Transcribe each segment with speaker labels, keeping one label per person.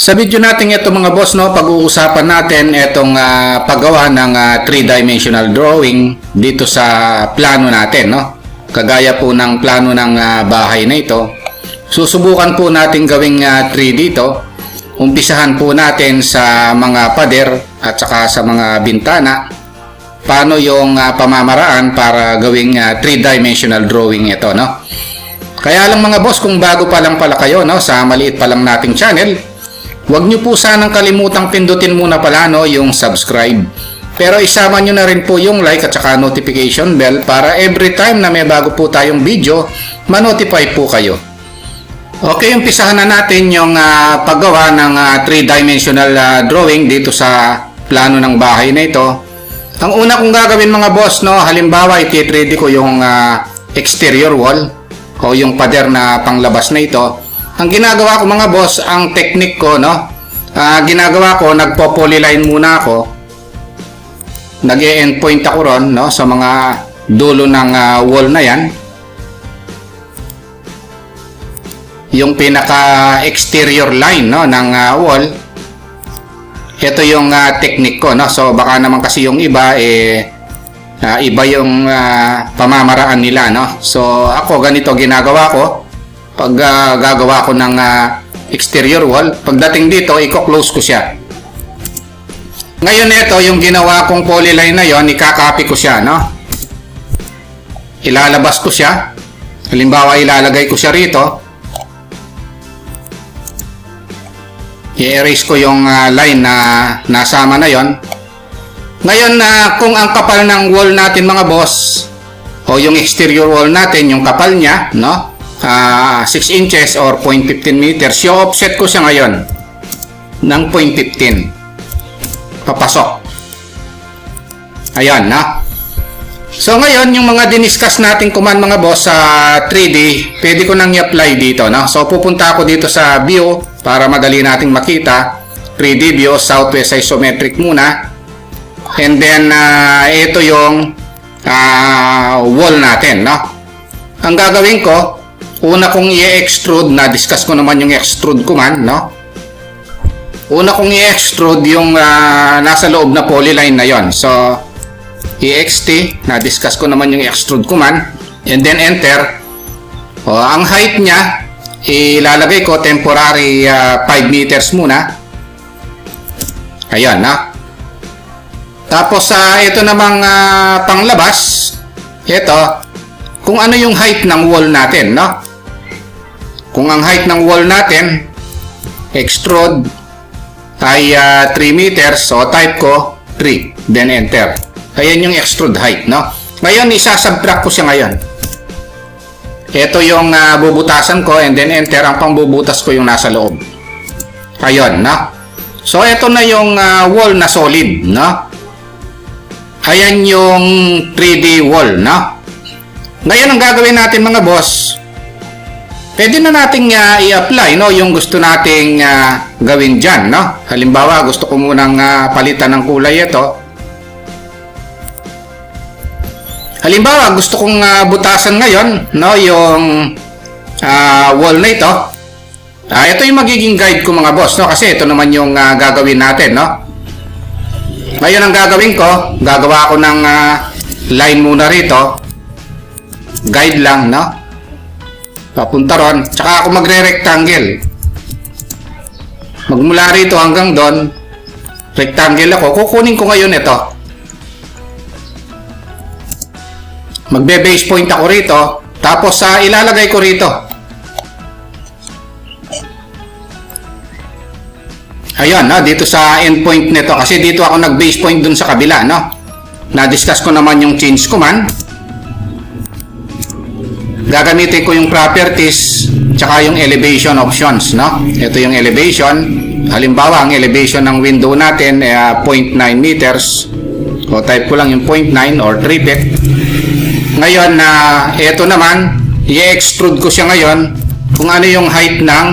Speaker 1: Sa video natin ito mga boss, no, pag-uusapan natin itong paggawa ng 3-dimensional drawing dito sa plano natin, no. Kagaya po ng plano ng bahay na ito. Susubukan po natin gawing 3 dito. Umpisahan po natin sa mga pader at saka sa mga bintana. Paano yung pamamaraan para gawing 3-dimensional drawing ito, no. Kaya lang mga boss, kung bago pa lang pala kayo, no, sa maliit pa lang nating channel, huwag nyo po sanang kalimutang pindutin muna pala, no, yung subscribe. Pero isama nyo na rin po yung like at saka notification bell para every time na may bago po tayong video, ma-notify po kayo. Okay, umpisahan na natin yung paggawa ng 3-dimensional drawing dito sa plano ng bahay na ito. Ang una kong gagawin mga boss, no, halimbawa iti-3D ko yung exterior wall o yung pader na panglabas na ito. Ang ginagawa ko mga boss, ang technique ko, no, ginagawa ko, nagpo-polyline muna ako. Nag-e-endpoint ako ron, no, sa mga dulo ng wall na yan. Yung pinaka-exterior line, no, ng wall. Ito yung technique ko, no. So baka naman kasi yung iba iba yung pamamaraan nila, no. So ako ganito ginagawa ko. Pag gagawa ko ng exterior wall, pagdating dito, i-close ko siya. Ngayon ito, yung ginawa kong polyline na yon, ikakopy ko siya, no? Ilalabas ko siya. Halimbawa, ilalagay ko siya rito. I-erase ko yung line na nasama na yon. Ngayon, kung ang kapal ng wall natin mga boss, o yung exterior wall natin, yung kapal niya, no? 6 inches or 0.15 meters. Yung offset ko siya ngayon ng 0.15 papasok. Ayan, na. So ngayon, yung mga diniscuss nating command mga boss sa 3D, pwede ko nang i-apply dito, no? So pupunta ako dito sa view para madali nating makita. 3D view, southwest isometric muna. And then ito yung wall natin, no? Ang gagawin ko, una kong i-extrude, na-discuss ko naman yung extrude command, no? Una kong i-extrude yung nasa loob na polyline na yon. So, EXT, na-discuss ko naman yung extrude command. And then enter. Ang height niya, ilalagay ko temporary 5 meters muna. Ayan, na. Tapos, ito namang panglabas. Ito, kung ano yung height ng wall natin, no? Kung ang height ng wall natin, extrude, ay 3 meters, so type ko 3, then enter. Ayan yung extrude height, no? Ngayon, isasubtract ko siya ngayon. Ito yung bubutasan ko, and then enter, ang pangbubutas ko yung nasa loob. Ayun, no? So, ito na yung wall na solid, no? Ayan yung 3D wall, no? Ngayon, ang gagawin natin mga boss, pwede na nating i-apply, no, yung gusto nating gawin dyan, no? Halimbawa, gusto ko munang palitan ng kulay ito. Halimbawa, gusto kong butasan ngayon, no, yung wall na ito. Ito yung magiging guide ko mga boss, no? Kasi ito naman yung gagawin natin, no? Ngayon ang gagawin ko, gagawa ko ng line muna rito. Guide lang, no? Papunta ron. Tsaka ako magre-rectangle. Magmula rito hanggang doon, rectangle ako. Kukunin ko ngayon ito. Magbe-base point ako rito. Tapos ilalagay ko rito. Ayan, no? Dito sa endpoint nito. Kasi dito ako nag-base point dun sa kabila, no? Na-discuss ko naman yung change command. Gagamitin ko yung properties tsaka yung elevation options, no? Ito yung elevation. Halimbawa, ang elevation ng window natin ay 0.9 meters. O type ko lang yung 0.9 or 3 feet. Ngayon, ito naman, i-extrude ko siya ngayon kung ano yung height ng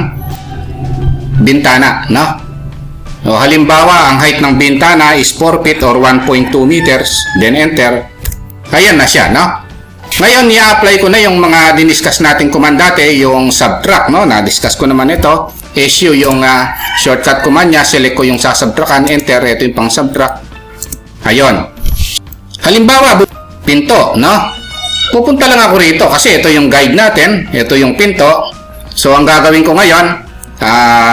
Speaker 1: bintana, no? O halimbawa, ang height ng bintana is 4 feet or 1.2 meters. Then enter. Ayan na siya, no? Ngayon, i-apply ko na yung mga diniscuss nating command dati, yung subtract, no? Na-discuss ko naman ito. issue yung shortcut command niya, select ko yung sasubtrakan, enter, ito yung pang subtract. Ayun. Halimbawa, pinto, no? Pupunta lang ako rito kasi ito yung guide natin, ito yung pinto. So ang gagawin ko ngayon,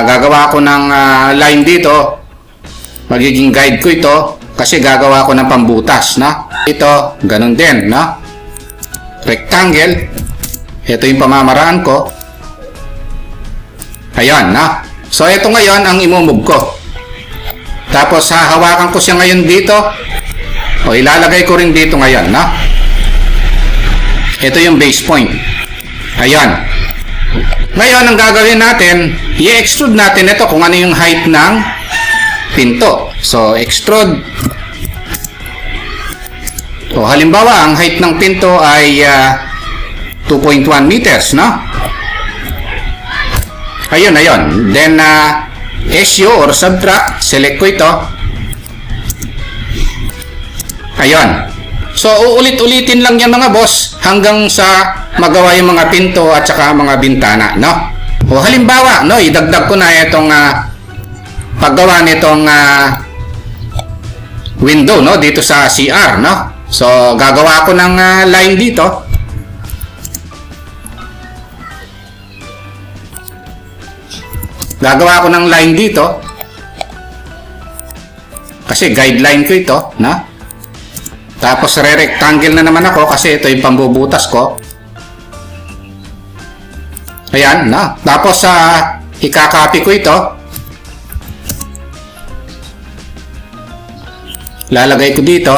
Speaker 1: gagawa ko ng line dito. Magiging guide ko ito kasi gagawa ko ng pambutas, no? Ito, ganun din, no? Rectangle. Ito yung pamamaraan ko. Ayan, no? So ito ngayon ang imumove ko. Tapos hahawakan ko siya ngayon dito. O ilalagay ko rin dito ngayon, no? Ito yung base point. Ayan. Ngayon, ang gagawin natin, i-extrude natin ito kung ano yung height ng pinto. So, extrude. So, halimbawa, ang height ng pinto ay 2.1 meters, no? Ayun, ayun. Then, SU or subtract, select ko ito. Ayun. So, uulit-ulitin lang yan mga boss hanggang sa magawa yung mga pinto at saka mga bintana, no? O halimbawa, no, idagdag ko na itong paggawa nitong window, no, dito sa CR, no? So, gagawa ko ng line dito. Gagawa ko ng line dito. Kasi guideline ko ito, no? Tapos re-rectangle na naman ako kasi ito yung pambubutas ko. Ayan, no? Tapos ikakopy ko ito. Lalagay ko dito.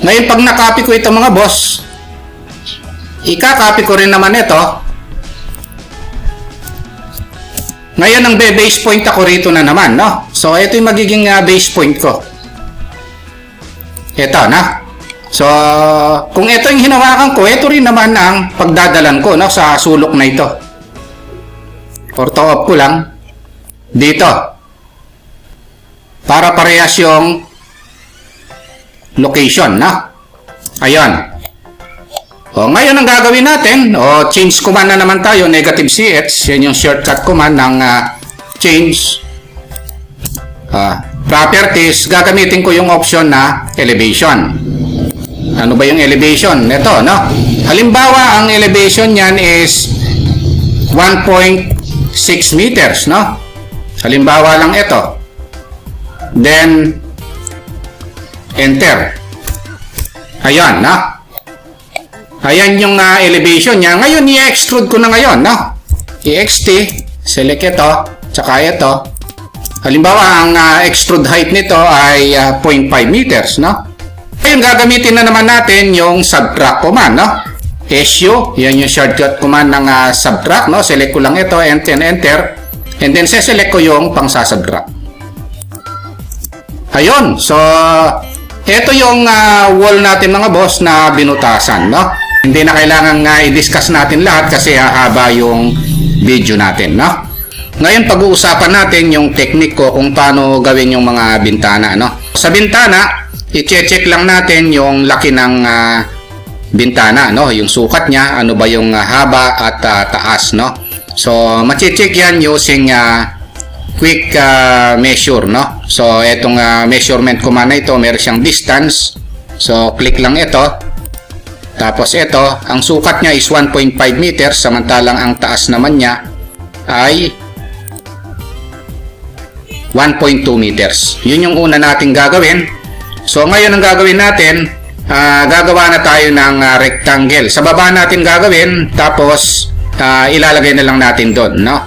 Speaker 1: Ngayon pag nakopy ko ito mga boss, ikakopy ko rin naman ito. Ngayon ang base point ako rito na naman, no? So ito yung magiging base point ko. Ito, na. So, kung ito yung hinawakan ko, ito rin naman ang pagdadalan ko, no, sa sulok na ito. Ortho off ko lang dito. Para parehas yung location, no? Ayun. O, ngayon ang gagawin natin, change command na naman tayo, negative CH. Yan yung shortcut command ng change properties. Gagamitin ko yung option na elevation. Ano ba yung elevation? Ito, no? Halimbawa, ang elevation niyan is 1.6 meters, no? Halimbawa lang ito. Then, enter. Ayan, no? Ayan yung elevation niya. Ngayon, i-extrude ko na ngayon, no? EXT, select ito, tsaka ito. Halimbawa, ang extrude height nito ay 0.5 meters, no? Ngayon, gagamitin na naman natin yung subtract command, no? SU, yan yung shortcut command ng subtract, no? Select ko lang ito, enter. And then, select ko yung pang sasubtract. Ayun. So, ito yung wall natin mga boss na binutasan, no? Hindi na kailangan i-discuss natin lahat kasi haba yung video natin, no? Ngayon, pag-uusapan natin yung technique ko kung paano gawin yung mga bintana, no? Sa bintana, i-check lang natin yung laki ng bintana, no? Yung sukat niya, ano ba yung haba at taas, no? So, ma-check yan using quick measure, no? So, itong measurement command na ito, meron siyang distance. So, click lang ito. Tapos ito, ang sukat niya is 1.5 meters, samantalang ang taas naman niya ay 1.2 meters. Yun yung una nating gagawin. So, ngayon ang gagawin natin, gagawa na tayo ng rectangle. Sa baba natin gagawin, tapos ilalagay na lang natin doon, no?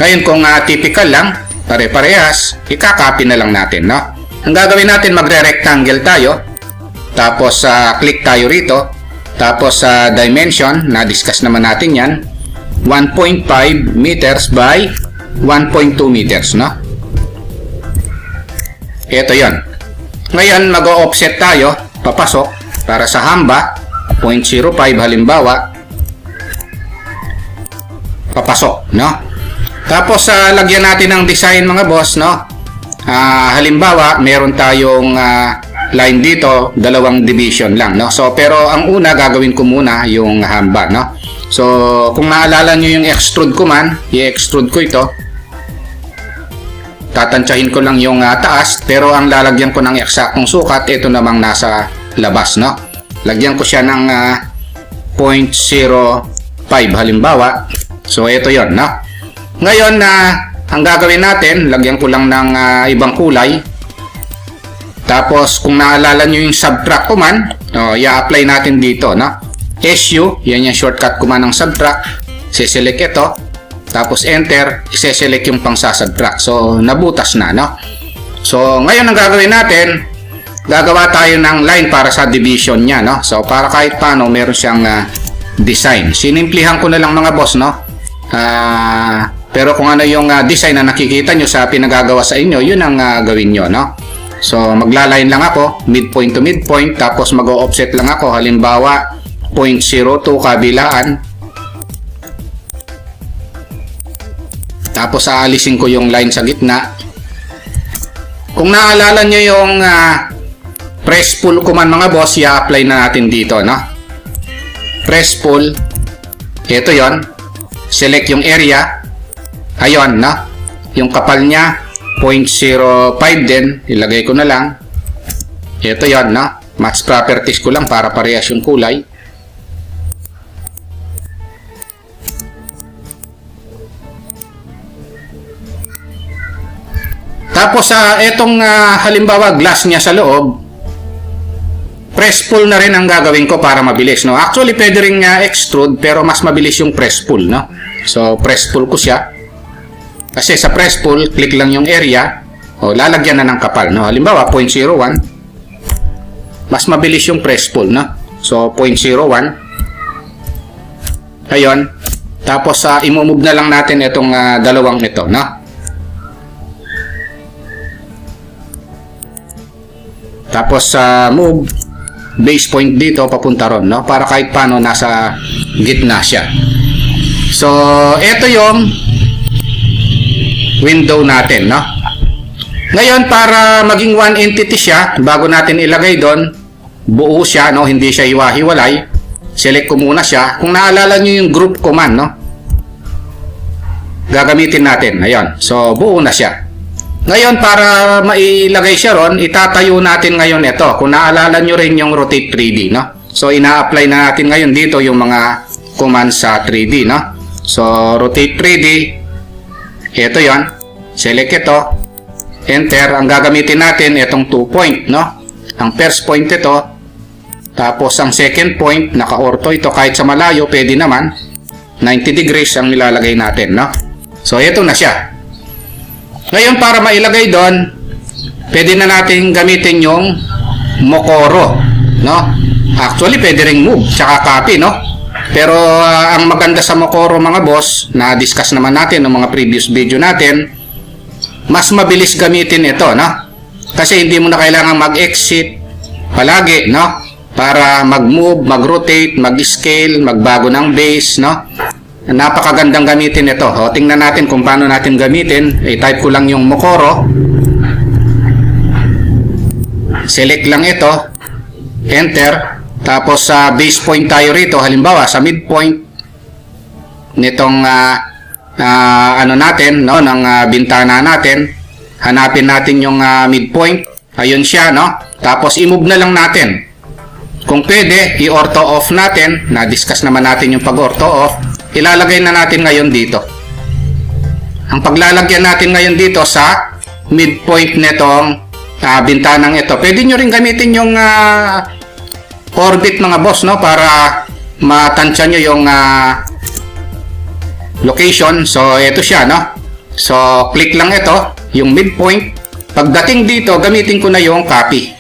Speaker 1: Ngayon, kung typical lang, pare-parehas, ikakopy na lang natin, no? Ang gagawin natin, magre-rectangle tayo. Tapos, click tayo rito. Tapos, dimension, na-discuss naman natin yan. 1.5 meters by 1.2 meters, no? Ito yon. Ngayon, mag-offset tayo, papasok, para sa hamba, 0.05 halimbawa, papasok, no? Tapos, lagyan natin ng design mga boss, no? Halimbawa, meron tayong line dito, 2 division lang, no? So, pero ang una, gagawin ko muna yung hamba, no? So, kung maalala nyo yung extrude ko man, i-extrude ko ito. Tatansyahin ko lang yung taas, pero ang lalagyan ko ng eksaktong sukat, ito namang nasa labas, no? Lagyan ko siya ng 0.05 halimbawa. So, ito yon, no? Ngayon, ang gagawin natin, lagyan ko lang ng ibang kulay. Tapos, kung naalala nyo yung subtract command, i-apply natin dito, no? SU, yan yung shortcut command ng subtract. Siselect ito. Tapos enter, i-select yung pang subtract. So, nabutas na, no? So, ngayon ang gagawin natin, gagawa tayo ng line para sa division niya, no? So, para kahit paano, meron siyang design. Sinimplihan ko na lang mga boss, no? Pero kung ano yung design na nakikita nyo sa pinagagawa sa inyo, yun ang gawin nyo, no? So, magla-line lang ako, midpoint to midpoint, tapos mag-offset lang ako, halimbawa, 0.02 kabilaan. Tapos aalisin ko yung line sa gitna. Kung naalala nyo yung press pull command mga boss, i-apply na natin dito, no? Press pull. Ito yon. Select yung area. Ayun, no? Yung kapal niya, 0.05 din. Ilagay ko na lang. Ito yon, no? Match properties ko lang para parehas yung kulay. Tapos etong halimbawa glass niya sa loob, press pull na rin ang gagawin ko para mabilis, no? Actually pwede rin extrude pero mas mabilis yung press pull, no? So press pull ko siya. Kasi sa press pull, click lang yung area, lalagyan na ng kapal, no? Halimbawa 0.01. Mas mabilis yung press pull, no? So 0.01. Ayun. Tapos i-move na lang natin itong dalawang ito, no? Tapos move base point dito papunta ron, no? Para kahit paano nasa gitna siya. So, ito yung window natin, no? Ngayon, para maging one entity siya, bago natin ilagay doon, buo siya, no? Hindi siya hiwa-hiwalay. Select ko muna siya. Kung naalala nyo yung group command, no? Gagamitin natin. Ayun. So, buo na siya. Ngayon, para mailagay siya ron, itatayo natin ngayon ito. Kung naalala nyo rin yung rotate 3D, no? So, ina-apply na natin ngayon dito yung mga commands sa 3D, no? So, rotate 3D. Ito yon. Select ito. Enter. Ang gagamitin natin, itong 2 point, no? Ang first point ito. Tapos, ang second point, naka-ortho ito. Kahit sa malayo, pwede naman. 90 degrees ang ilalagay natin, no? So, ito na siya. Ngayon, para mailagay doon, pwede na natin gamitin yung Mokoro, no? Actually, pwede ring move, tsaka copy, no? Pero ang maganda sa Mokoro, mga boss, na-discuss naman natin ng mga previous video natin, mas mabilis gamitin ito, no? Kasi hindi mo na kailangan mag-exit palagi, no? Para mag-move, mag-rotate, mag-scale, magbago ng base, no? Napakagandang gamitin ito. Tingnan natin kung paano natin gamitin. I-type ko lang yung Mokoro. Select lang ito. Enter. Tapos sa base point tayo rito. Halimbawa sa midpoint nitong ano natin, no, ng bintana natin. Hanapin natin yung midpoint. Ayun siya, no? Tapos i-move na lang natin. Kung pwede, i-ortho off natin. Na-discuss naman natin yung pag-ortho off. Ilalagay na natin ngayon dito. Ang paglalagyan natin ngayon dito sa midpoint nitong bintanang ito. Pwede nyo rin gamitin yung orbit mga boss, no? Para matansya nyo yung location. So, ito siya, no? So, click lang ito, yung midpoint. Pagdating dito, gamitin ko na yung copy.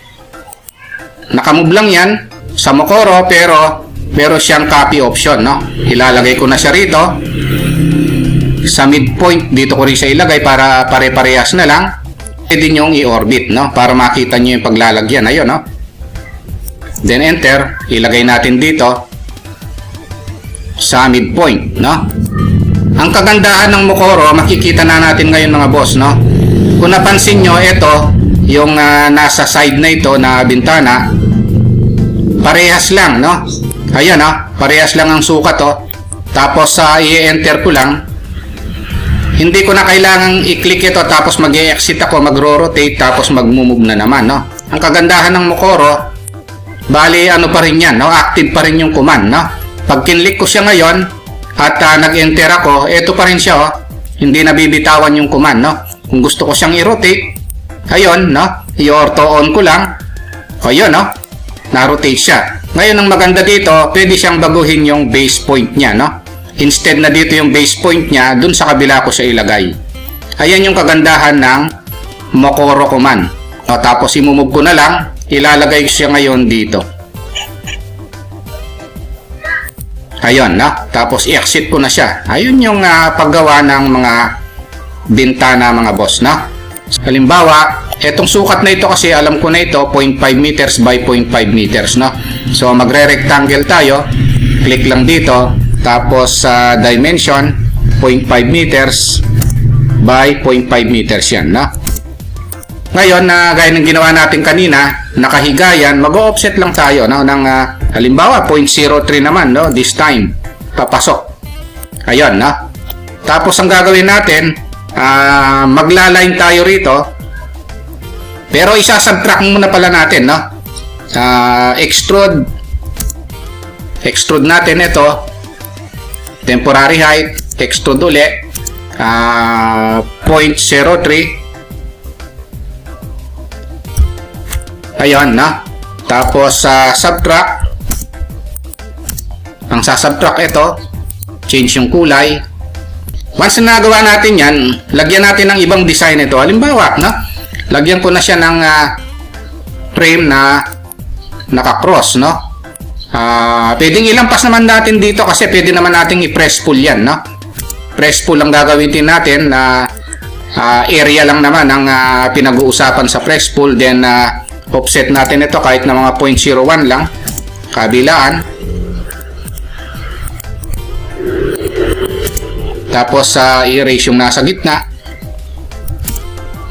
Speaker 1: Nakamove lang yan sa Mokoro, pero meron siyang copy option, no? Ilalagay ko na siya rito. Sa midpoint, dito ko rin siya ilagay para pare-parehas na lang. Pwede nyong i-orbit, no? Para makita nyo yung paglalagyan. Ayun, no? Then enter. Ilagay natin dito sa midpoint, no? Ang kagandahan ng Mokoro, makikita na natin ngayon mga boss, no? Kung napansin nyo, ito, yung nasa side na ito na bintana, parehas lang, no? Ayan, parehas lang ang sukat, Tapos i-enter ko lang. Hindi ko na kailangang i-click ito tapos mag-exit ako, magro-rotate tapos mag-move na naman, no? Ang kagandahan ng Mokoro, bali ano pa rin yan, no? Active pa rin yung command, no? Pag kinlik ko siya ngayon at nag-enter ako, ito pa rin siya, oh. Hindi nabibitawan yung command, no? Kung gusto ko siyang i-rotate, ayun, no? I-ortho on ko lang. Ayun, no? Na-rotate siya. Ngayon, ang maganda dito, pwede siyang baguhin yung base point niya, no? Instead na dito yung base point niya, dun sa kabila ko siya ilagay. Ayan yung kagandahan ng Mokoro command. O, tapos imumove ko na lang, ilalagay ko siya ngayon dito. Ayun, no? Tapos i-exit ko na siya. Ayun yung paggawa ng mga bintana, mga boss, no? Halimbawa, etong sukat na ito kasi alam ko na ito, 0.5 meters by 0.5 meters, no? So, magre-rectangle tayo. Click lang dito. Tapos sa dimension 0.5 meters by 0.5 meters yan, no? Ngayon gaya ng ginawa natin kanina, nakahiga yan, mag-offset lang tayo, no? Ng halimbawa 0.03 naman, no? This time papasok. Ayun, no? Tapos ang gagawin natin, magla-line tayo rito. Pero isa-subtract muna pala natin, no? Extrude natin ito. Temporary height, extrude uli, 0.03. Ayun, na. Tapos subtract. Ang sasubtract ito, change yung kulay. Once na nagawa natin yan, lagyan natin ng ibang design ito. Halimbawa, na, lagyan ko na siya ng frame na naka-cross, no? Pwedeng ilampas naman natin dito kasi pwede naman nating i-press pull yan, no? Press pull ang gagawin natin na area lang naman ang pinag-uusapan sa press pull. Then offset natin ito kahit na mga 0.01 lang kabilaan. Tapos i-erase yung nasa gitna.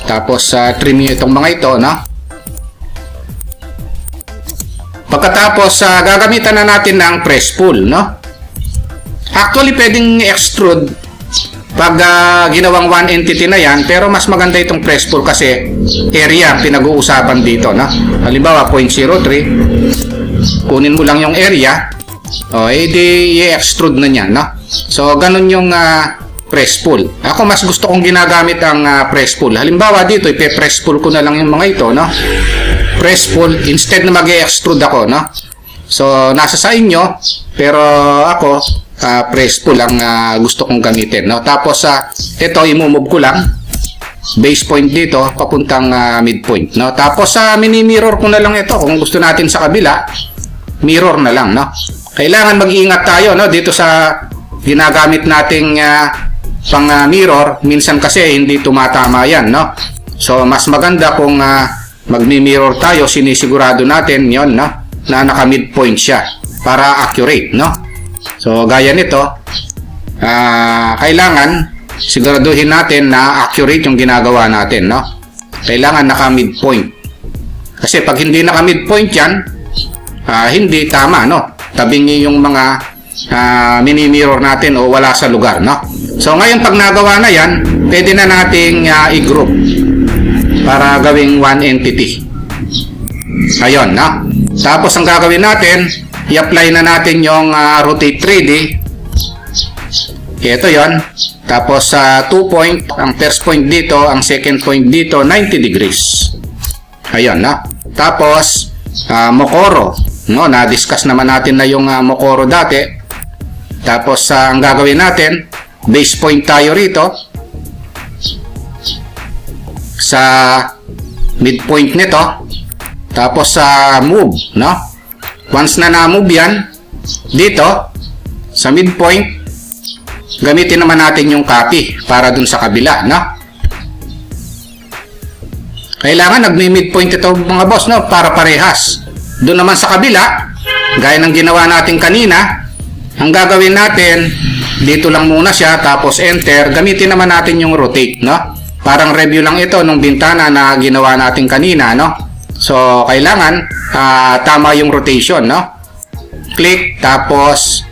Speaker 1: Tapos trim itong mga ito, no? Pagkatapos, gagamitan na natin ng press pull, no? Actually, pwedeng extrude pag ginawang one entity na yan, pero mas maganda itong press pull kasi area ang pinag-uusapan dito, no? Halimbawa, 0.03, kunin mo lang yung area, edi i-extrude na niyan, no? So, ganun yung press pull. Ako, mas gusto kong ginagamit ang press pull. Halimbawa, dito, ipe-press pull ko na lang yung mga ito, no? Press pull instead na mag-extrude ako, no? So nasa sa inyo, pero ako press pull ang gusto kong gamitin, no? Tapos ito i-move ko lang base point dito papuntang midpoint, no? Tapos mini-mirror ko na lang ito kung gusto natin sa kabila, mirror na lang, no? Kailangan mag-iingat tayo, no, dito sa ginagamit nating pang mirror, minsan kasi hindi tumatama yan, no? So mas maganda kung magmi-mirror tayo, sinisigurado natin yon, no, na naka-midpoint siya para accurate, no? So gaya nito, kailangan siguraduhin natin na accurate yung ginagawa natin, no? Kailangan naka-midpoint. Kasi pag hindi naka-midpoint yan, hindi tama, no? Tabingi yung mga mini-mirror natin o wala sa lugar, no? So ngayon pag nagawa na yan, pwede na nating i-group para gawing one entity. Ayun, no? Tapos ang gagawin natin, i-apply na natin yung rotate 3D. Ito yon. Tapos 2 point, ang first point dito, ang second point dito, 90 degrees. Ayun, no? Tapos Mokoro, no? Na-discuss naman natin na yung Mokoro dati. Tapos ang gagawin natin, base point tayo rito sa midpoint nito. Tapos move, no? Once na na-move yan dito sa midpoint, gamitin naman natin yung copy para dun sa kabila, no? Kailangan nagmi-midpoint ito mga boss, no? Para parehas. Doon naman sa kabila, gaya ng ginawa natin kanina, ang gagawin natin, dito lang muna siya, tapos enter, gamitin naman natin yung rotate, no? Parang review lang ito nung bintana na ginawa natin kanina, no? So, kailangan tama yung rotation, no? Click, tapos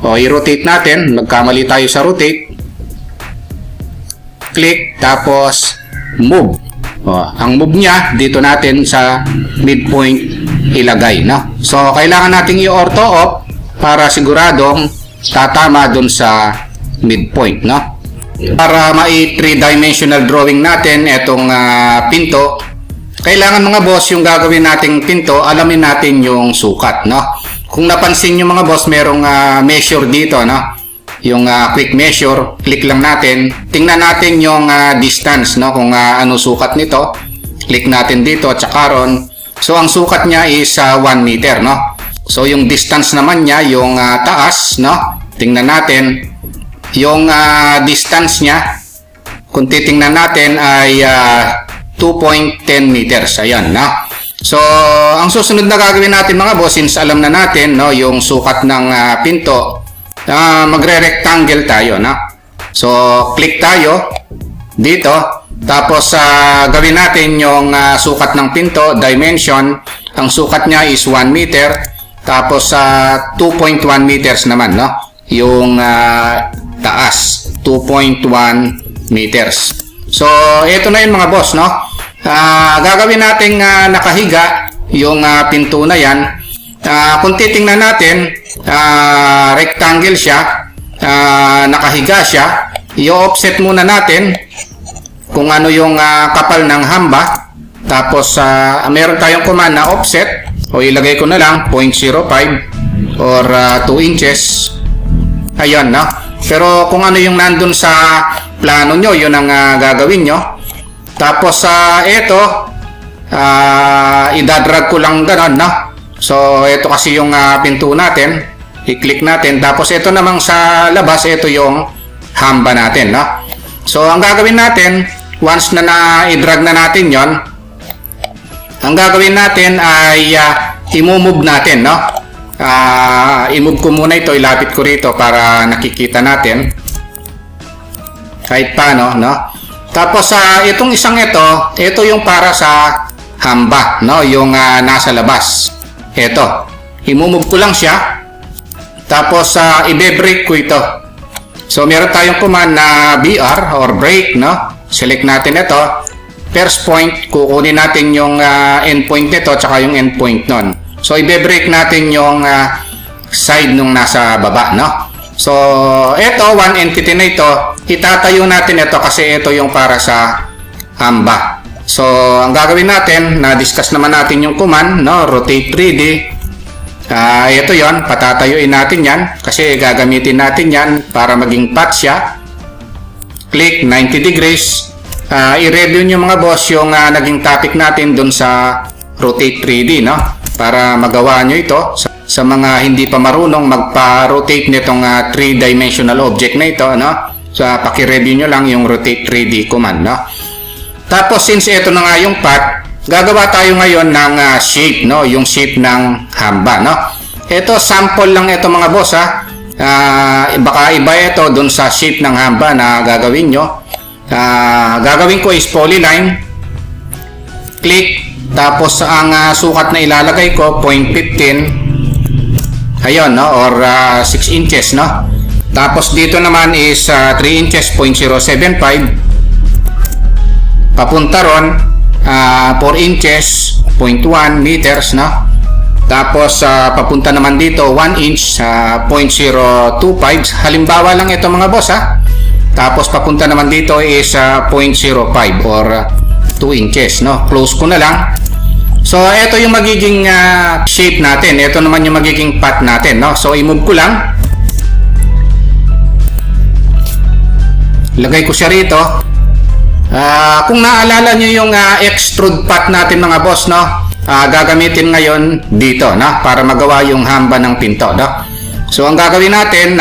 Speaker 1: O, i-rotate natin. Nagkamali tayo sa rotate. Click, tapos move. O, ang move niya, dito natin sa midpoint ilagay, no? So, kailangan natin i-ortho off para siguradong tatama dun sa midpoint, no? Para ma-3-dimensional drawing natin itong pinto, kailangan mga boss, yung gagawin nating pinto, alamin natin yung sukat, no? Kung napansin nyo mga boss, merong measure dito, no? Yung quick measure, click lang natin. Tingnan natin yung distance, no? Kung ano sukat nito. Click natin dito, tsaka ron. So, ang sukat niya is 1 meter, no? So, yung distance naman niya, yung taas, no? Tingnan natin. Yung distance niya, kung titingnan natin, ay 2.10 meters. Ayan, no? So, ang susunod na gagawin natin mga boss, since alam na natin, no, yung sukat ng pinto, magre-rectangle tayo, no? So, click tayo dito. Tapos, gawin natin yung sukat ng pinto, dimension. Ang sukat niya is 1 meter. Tapos, 2.1 meters naman, no? Yung taas, 2.1 meters. So, ito na yun mga boss, no? Gagawin natin nakahiga yung pinto na yan. Kung titingnan natin, rectangle siya, nakahiga siya, i-offset muna natin kung ano yung kapal ng hamba. Tapos meron tayong command na offset, o ilagay ko na lang 0.05 or 2 inches. Ayun, no? Pero kung ano yung nandun sa plano nyo, yun ang gagawin nyo. Tapos ito, idadrag ko lang ganon, no? So, ito kasi yung pinto natin. I-click natin. Tapos, ito namang sa labas, ito yung hamba natin, no? So, ang gagawin natin, once na i-drag na natin yon, ang gagawin natin ay i-move natin, no? I-move ko muna ito. Ilapit ko rito para nakikita natin. Kahit paano, no? Tapos, itong isang ito yung para sa hamba, no? Yung nasa labas. Ito, i-move ko lang siya. Tapos, i-break ko ito. So, meron tayong command na BR or break, no? Select natin ito. First point, kukunin natin yung endpoint nito tsaka yung endpoint nun. So, i-break natin yung side nung nasa baba, no? So, ito, one entity na ito, itatayo natin ito kasi ito yung para sa hamba. So, ang gagawin natin, na-discuss naman natin yung command, no? Rotate 3D. Ito yon, patatayuin natin yan kasi gagamitin natin yan para maging pat siya. Click 90 degrees. I-review nyo mga boss yung naging topic natin dun sa Rotate 3D, no? Para magawa nyo ito. Sa mga hindi pa marunong magpa-rotate nitong 3-dimensional object na ito, no? So, paki-review nyo lang yung Rotate 3D command, no? Tapos, since ito na nga yung path, gagawa tayo ngayon ng shape, no? Yung shape ng hamba, no? Ito, sample lang ito mga boss, ha? Baka iba ito dun sa shape ng hamba na gagawin nyo. Gagawin ko is polyline. Click. Tapos, ang sukat na ilalagay ko, 0.15. Ayun, no? Or 6 inches, no? Tapos, dito naman is 3 inches, 0.075. Papunta ron, 4 inches, 0.1 meters, no? Tapos, papunta naman dito, 1 inch, 0.025. Halimbawa lang ito mga boss, ha? Tapos, papunta naman dito is 0.05 or 2 inches, no? Close ko na lang. So, ito yung magiging shape natin. Ito naman yung magiging path natin, no? So, i-move ko lang. Lagay ko siya rito. Kung naalala nyo yung extrude path natin mga boss, no? Gagamitin ngayon dito, no? Para magawa yung hamba ng pinto, no? So, ang gagawin natin,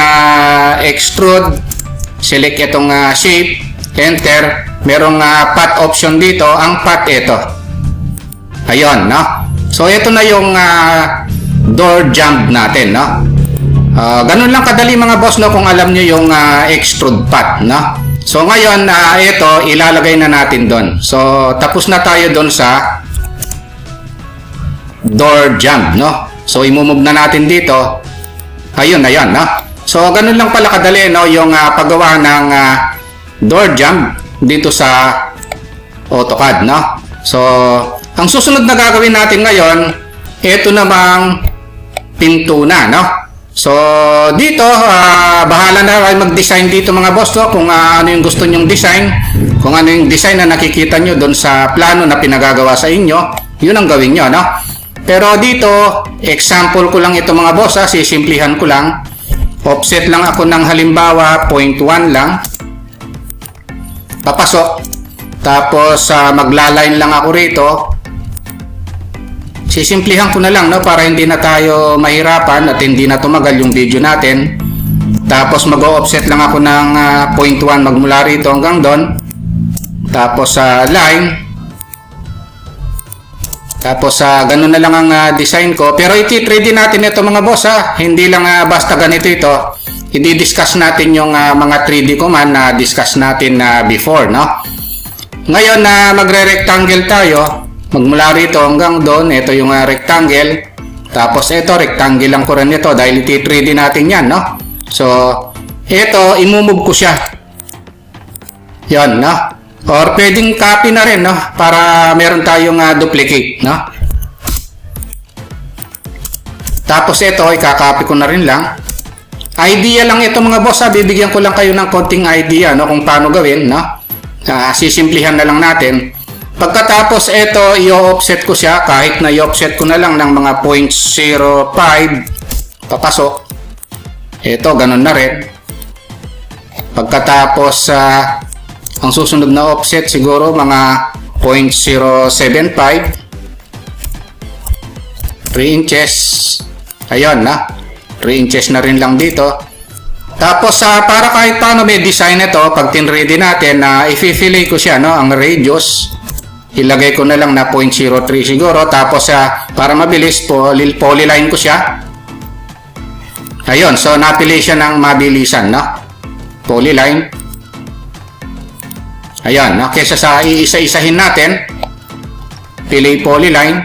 Speaker 1: extrude, select itong shape, enter. Merong path option dito. Ang path ito. Ayun, no? So, ito na yung door jump natin, no? Ganun lang kadali mga boss, no? Kung alam nyo yung extrude path, no? So, ngayon, ito, ilalagay na natin doon. So, tapos na tayo doon sa door jump, no? So, i-move na natin dito. Ayun, no? So, ganun lang pala kadali, no, yung paggawa ng door jamb dito sa AutoCAD, no. So, ang susunod na gagawin natin ngayon, ito namang pinto na, no. So, dito, bahala na kayo mag-design dito mga boss, no, kung ano yung gusto nyong design, kung ano yung design na nakikita nyo doon sa plano na pinagagawa sa inyo, yun ang gawin nyo, no. Pero dito, example ko lang ito mga boss, sisimplihan ko lang. Offset lang ako ng halimbawa 0.1 lang. Papasok. Tapos maglaline lang ako rito. Sisimplihan ko na lang, no, para hindi na tayo mahirapan at hindi na tumagal yung video natin. Tapos mag-offset lang ako ng 0.1 magmula rito hanggang doon. Tapos line. Tapos ganun na lang ang design ko. Pero iti-3D natin ito mga boss, hindi lang basta ganito ito. I-discuss natin yung mga 3D command na discuss natin before, no? Ngayon magre-rectangle tayo. Magmula rito hanggang doon, ito yung rectangle. Tapos ito, rectangle lang ko rin ito dahil iti-3D natin yan, no? So, ito, imumove ko siya. Yan, no? Or pwedeng copy na rin, no? Para meron tayong duplicate, no? Tapos ito, ikakopy ko na rin lang. Idea lang ito mga boss, bibigyan ko lang kayo ng konting idea, no? Kung paano gawin, no? Sisimplihan na lang natin. Pagkatapos ito, i-offset ko siya. Kahit na i-offset ko na lang ng mga 0.05 papasok. Ito, ganun na rin. Pagkatapos ang susunod na offset siguro mga 0.075, 3 inches. Ayun na, 3 inches na rin lang dito. Tapos para kahit paano may design ito, pag tinready natin i-fillet ko siya, no, ang radius. Ilagay ko na lang na 0.03 siguro. Tapos para mabilis polyline ko siya. Ayun, so napili siya ng mabilisan, no? Polyline. Ayan, no? Kesa sa iisa-isahin natin, pili polyline.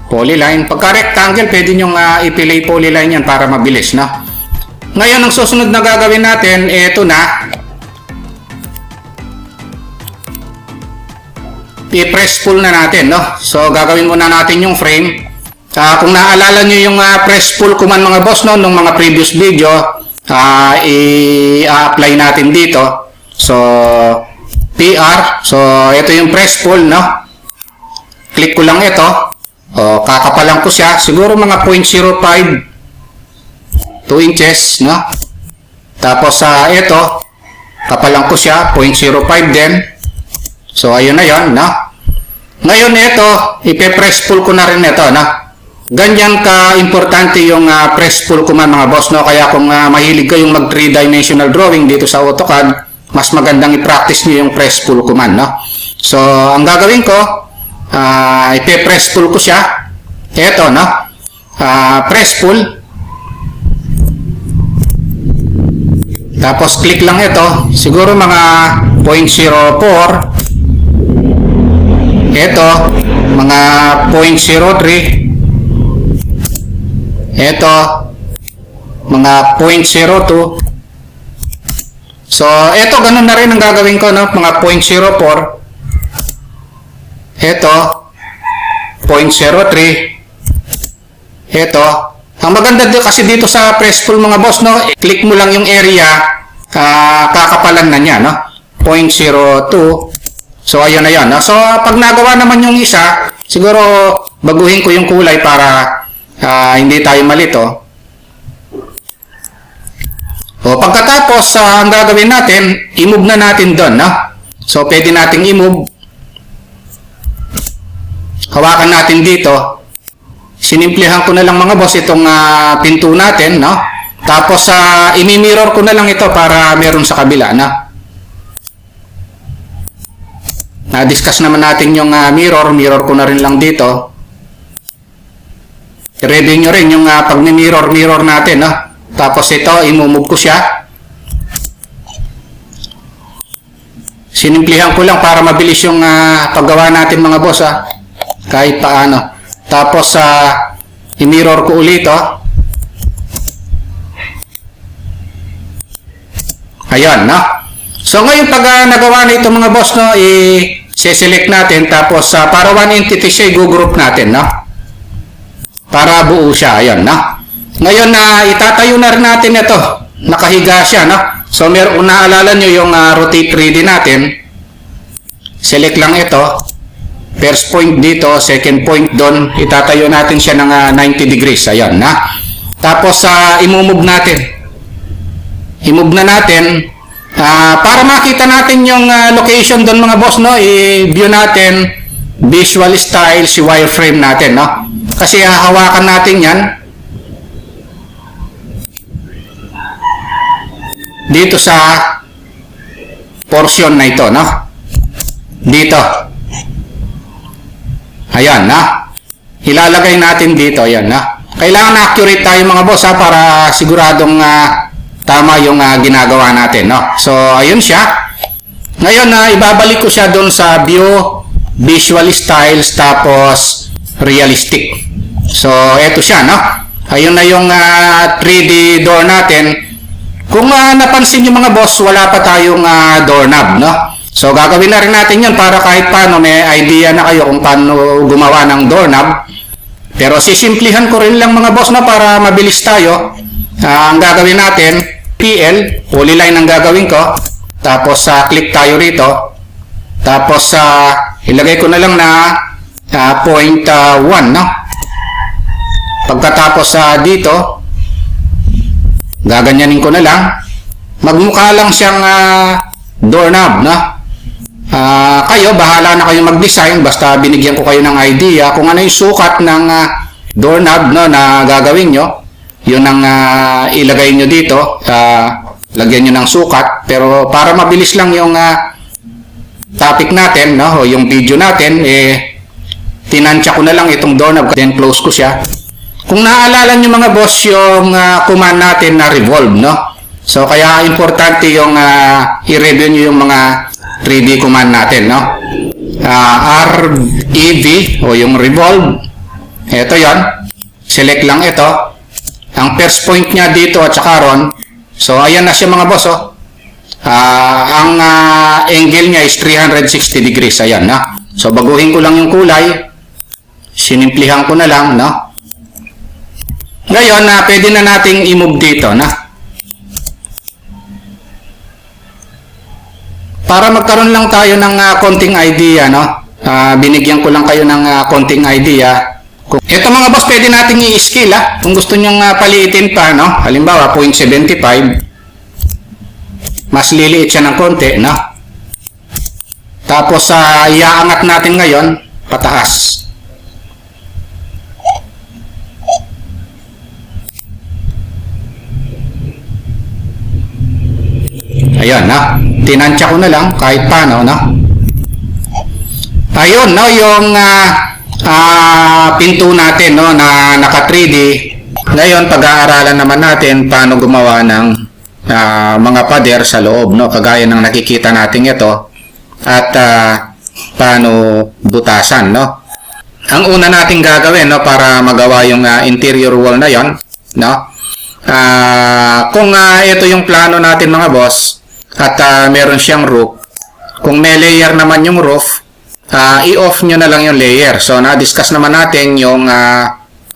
Speaker 1: Polyline. Pagka rectangle, pwede nyong ipili polyline yan para mabilis, no? Ngayon, ang susunod na gagawin natin, ito na. I-press pull na natin, no? So, gagawin muna natin yung frame. Kung naalala nyo yung press pull command mga boss, no? Nung mga previous video, i-apply natin dito. So, PR. So, ito yung press pull, no? Click ko lang ito. Kakapalan ko siya. Siguro mga 0.05 2 inches, no? Tapos, ito, kapalan ko siya. 0.05 din. So, ayun na yun, no? Ngayon, ito, ipe-press pull ko na rin ito, no? Ganyan ka-importante yung press pull command mga boss, no? Kaya kung mahilig kayong mag 3-dimensional drawing dito sa AutoCAD, mas magandang i-practice nyo yung press pull command, no? So, ang gagawin ko, ipe-press pull ko siya. Ito, no? Press pull. Tapos, click lang ito. Siguro mga 0.04. Ito, mga 0.03. Ito, mga 0.02. So, ito, ganun na rin ang gagawin ko, no? Mga 0.04. Ito, 0.03. Ito. Ang maganda kasi dito sa press pull mga boss, no? Click mo lang yung area, kakapalan na niya, no? 0.02. So, ayun na yan, no? So, pag nagawa naman yung isa, siguro baguhin ko yung kulay para hindi tayo malito. Pagkatapos, ang gagawin natin, i-move na natin doon, no? So, pwede nating i-move. Hawakan natin dito. Sinimplihan ko na lang mga boss itong pinto natin, no? Tapos, imi-mirror ko na lang ito para meron sa kabila, no? Na-discuss naman natin yung mirror ko na rin lang dito. I-review nyo rin yung pag-mirror natin, no? Tapos ito, i-move ko siya. Sinimplihan ko lang para mabilis yung paggawa natin mga boss, kahit paano. Tapos, I-mirror ko ulit, oh. Ayan, no? So, ngayon, pag nagawa na ito mga boss, no, i-select natin, tapos para one entity siya, i-group natin, no? Para buo siya, ayan, no? Ngayon, itatayo na rin natin ito. Nakahiga siya, no? So, naalala nyo yung rotate 3D natin. Select lang ito. First point dito, second point doon. Itatayo natin siya ng 90 degrees, ayan, na? Tapos, i-move natin. I-move na natin. Para makita natin yung location doon mga boss, no? I-view natin visual style si wireframe natin, no? Kasi hahawakan natin yan dito sa portion na ito, no? Dito. Ayan, na? Ilalagay natin dito, ayan, na? Kailangan accurate tayo mga boss, para siguradong tama yung ginagawa natin, no? So, ayun siya. Ngayon, ibabalik ko siya doon sa view, visual styles, tapos realistic. So, eto siya, no? Ayun na yung 3D door natin. Kung napansin nyo mga boss, wala pa tayong doorknob, no? So, gagawin na rin natin yun para kahit paano may idea na kayo kung paano gumawa ng doorknob. Pero sisimplihan ko rin lang mga boss, no, para mabilis tayo. Ang gagawin natin, PL, polyline ang gagawin ko. Tapos click tayo rito. Tapos ilagay ko na lang na 0.1, no? Pagkatapos dito, gaganyanin ko na lang. Magmukha lang siyang doorknob, no? Kayo, bahala na kayo mag-design. Basta binigyan ko kayo ng idea kung ano yung sukat ng doorknob, no, na gagawin nyo. Yun ang ilagay nyo dito. Lagyan nyo ng sukat. Pero para mabilis lang yung topic natin, no, o yung video natin, tinansya ko na lang itong doorknob, then close ko siya. Kung naaalala nyo mga boss yung command natin na revolve, no? So kaya importante yung i-review nyo yung mga 3D command natin, no? REV o yung revolve. Ito yon. Select lang ito. Ang first point niya dito at saka ron. So, ayan na siya mga boss, oh. Ang angle niya is 360 degrees. Ayan, na. So, baguhin ko lang yung kulay. Sinimplihan ko na lang, no? Ngayon, pwede na nating i-move dito, na. Para magkaroon lang tayo ng konting idea, no? Binigyan ko lang kayo ng konting idea. Ito mga boss, pwede natin i-scale, kung gusto nyong paliitin pa, no? Halimbawa, 0.75. Mas liliit siya ng konti, no? Tapos, iaangat natin ngayon, pataas. Ayun, no? Tinansya ko na lang, kahit paano, no? Ayun, no? Yung pinto natin, no, na naka 3D. Ngayon, pag-aaralan naman natin paano gumawa ng mga pader sa loob, no, kagaya ng nakikita natin ito, at paano butasan, no. Ang una nating gagawin, no, para magawa yung interior wall na yon, no, kung ito yung plano natin mga boss, at meron siyang roof, kung may layer naman yung roof, i-off nyo na lang yung layer. So, na-discuss naman natin yung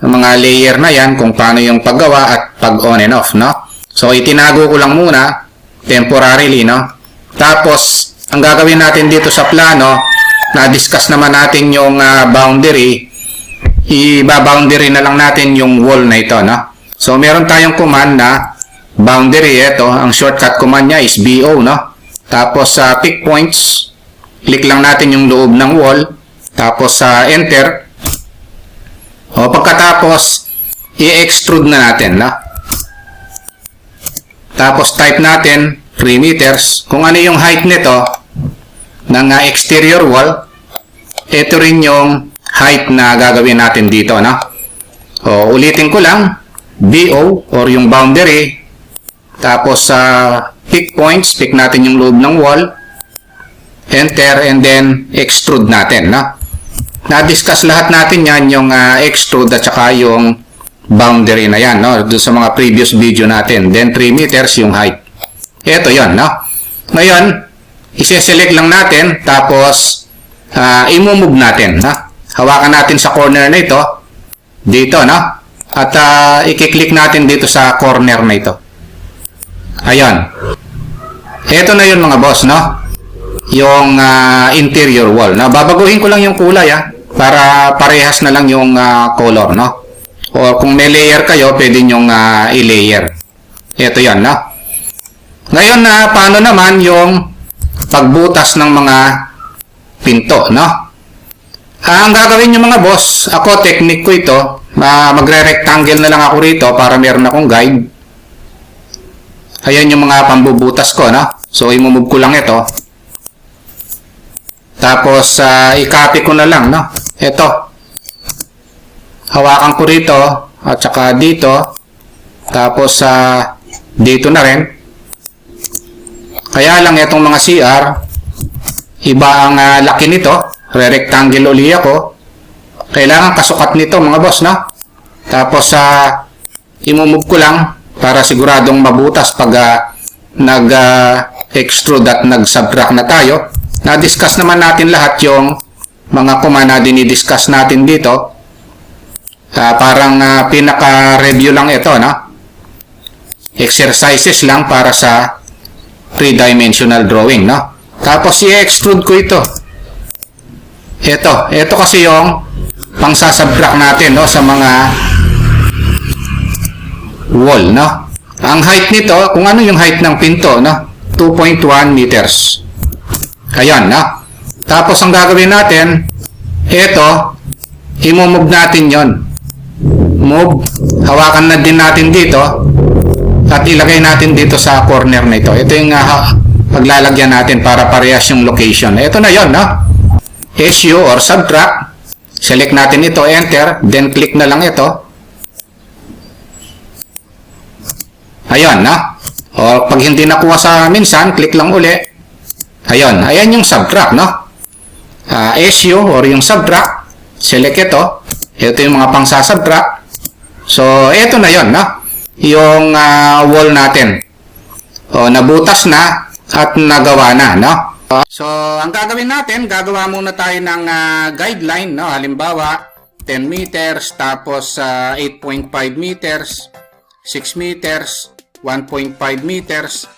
Speaker 1: mga layer na yan, kung paano yung paggawa at pag-on and off, no? So, itinago ko lang muna, temporarily, no? Tapos, ang gagawin natin dito sa plano, na-discuss naman natin yung boundary, i-boundary na lang natin yung wall na ito, no? So, meron tayong command na boundary, ito, ang shortcut command niya is BO, no? Tapos, pick points, click lang natin yung loob ng wall. Tapos enter. O pagkatapos, i-extrude na natin. No? Tapos type natin 3 meters. Kung ano yung height nito ng exterior wall, ito rin yung height na gagawin natin dito. No? O ulitin ko lang. BO or yung boundary. Tapos pick points. Pick natin yung loob ng wall. Enter and then extrude natin, no? Na-discuss lahat natin yan, yung extrude at saka yung boundary na yan, no? Doon sa mga previous video natin. Then 3 meters yung height. Ito yon, no? Ngayon, ise-select lang natin, tapos i-move natin, no? Hawakan natin sa corner na ito, dito, no? At i-click natin dito sa corner na ito. Ayan. Ito na yun mga boss, no? Yung interior wall. Na babaguhin ko lang yung kulay, para parehas na lang yung color, no? O kung may layer kayo, pwede nyong i-layer. Ito yan, no? Ngayon, paano naman yung pagbutas ng mga pinto, no? Ang gagawin nyo mga boss, ako, technique ko ito, magre-rectangle na lang ako rito para meron akong guide. Ayan yung mga pambubutas ko, no? So, i-move ko lang ito. Tapos, i-copy ko na lang, no? Ito. Hawakan ko rito at saka dito, tapos dito na rin. Kaya lang itong mga CR, iba ang laki nito, re-rectangle uli ako. Kailangan kasukat nito mga boss, no? Tapos i-move ko lang para siguradong mabutas pag nag-extrude at nag-subtract na tayo. Na-discuss naman natin lahat yung mga command na dinidiscuss natin dito. Parang pinaka-review lang ito, no? Exercises lang para sa 3-dimensional drawing, no? Tapos i-extrude ko ito. Ito kasi yung pang-subtract natin, no, sa mga wall, no? Ang height nito, kung ano yung height ng pinto, no? 2.1 meters. Ayan, no? Tapos ang gagawin natin, ito, i-move natin yon. Move, hawakan na din natin dito at ilagay natin dito sa corner na ito. Ito yung paglalagyan natin para parehas yung location. Ito na yon, no? SU or subtract. Select natin ito, enter, then click na lang ito. Ayan, no? O pag hindi nakuha sa minsan, click lang uli. Ayan yung subtract, no? SU or yung subtract. Select ito. Ito yung mga pang-subtract. So, ito na yon, no? Yung wall natin. O, nabutas na at nagawa na, no? So, ang gagawin natin, gagawa muna tayo ng guideline, no? Halimbawa, 10 meters, tapos 8.5 meters, 6 meters, 1.5 meters,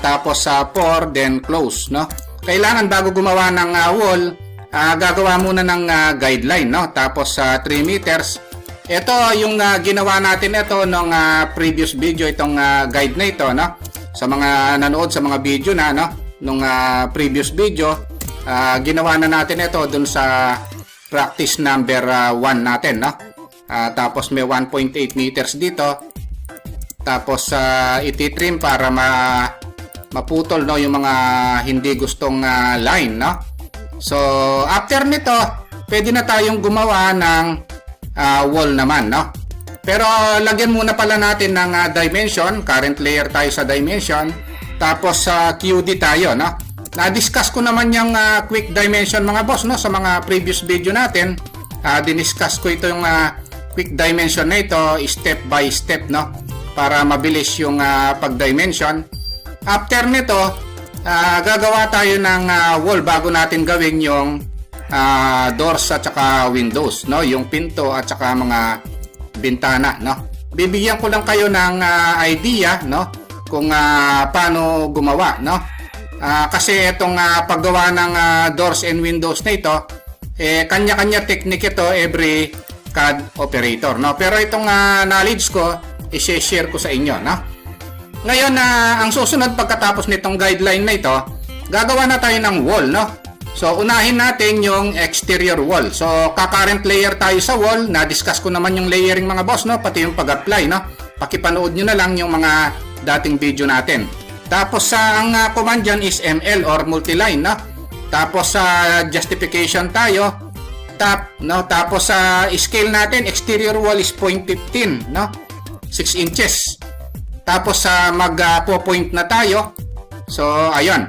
Speaker 1: tapos 4, then close, no? Kailangan bago gumawa ng wall, gagawa muna ng guideline, no? Tapos 3 meters. Ito yung ginawa natin ito nung previous video, itong guide na ito, no? Sa mga nanood sa mga video na, no? Nung previous video, ginawa na natin ito dun sa practice number 1 natin, no? Tapos may 1.8 meters dito. Tapos ititrim para maputol, no, yung mga hindi gustong line, no? So, after nito, pwede na tayong gumawa ng wall naman, no? Pero lagyan muna pala natin ng dimension. Current layer tayo sa dimension. Tapos QD tayo, no? Na-discuss ko naman yung quick dimension mga boss, no? Sa mga previous video natin, diniscuss ko ito yung quick dimension na ito, step by step, no? Para mabilis yung pag-dimension. After nito, gagawa tayo ng wall bago natin gawin yung doors at saka windows, no? Yung pinto at saka mga bintana, no? Bibigyan ko lang kayo ng idea, no? Kung paano gumawa, no? Kasi itong paggawa ng doors and windows na ito, kanya-kanya technique ito every CAD operator, no? Pero itong knowledge ko, i-share ko sa inyo, no? Ngayon, ang susunod pagkatapos nitong guideline na ito, gagawa na tayo ng wall, no? So, unahin natin yung exterior wall. So, ka-current layer tayo sa wall. Na-discuss ko naman yung layering mga boss, no? Pati yung pag-apply, no? Pakipanood nyo na lang yung mga dating video natin. Tapos, ang command dyan is ML or multiline, no? Tapos, justification tayo. No? Tapos, scale natin, exterior wall is 0.15, no? 6 inches. Tapos, mag-point na tayo. So, ayun.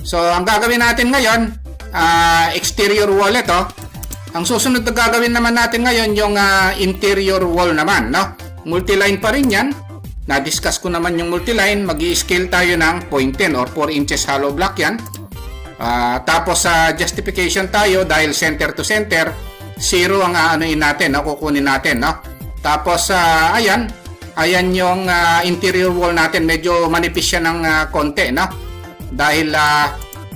Speaker 1: So, ang gagawin natin ngayon, exterior wall ito. Ang susunod na gagawin naman natin ngayon yung interior wall naman, no? Multiline pa rin yan. Na-discuss ko naman yung multiline. Mag-i-scale tayo ng 0.10 or 4 inches hollow block yan. Tapos sa justification tayo dahil center to center, 0 ang aanuin natin, no? Kukunin natin, no? Tapos ayan yung interior wall natin. Medyo manipis siya ng konti, no? Dahil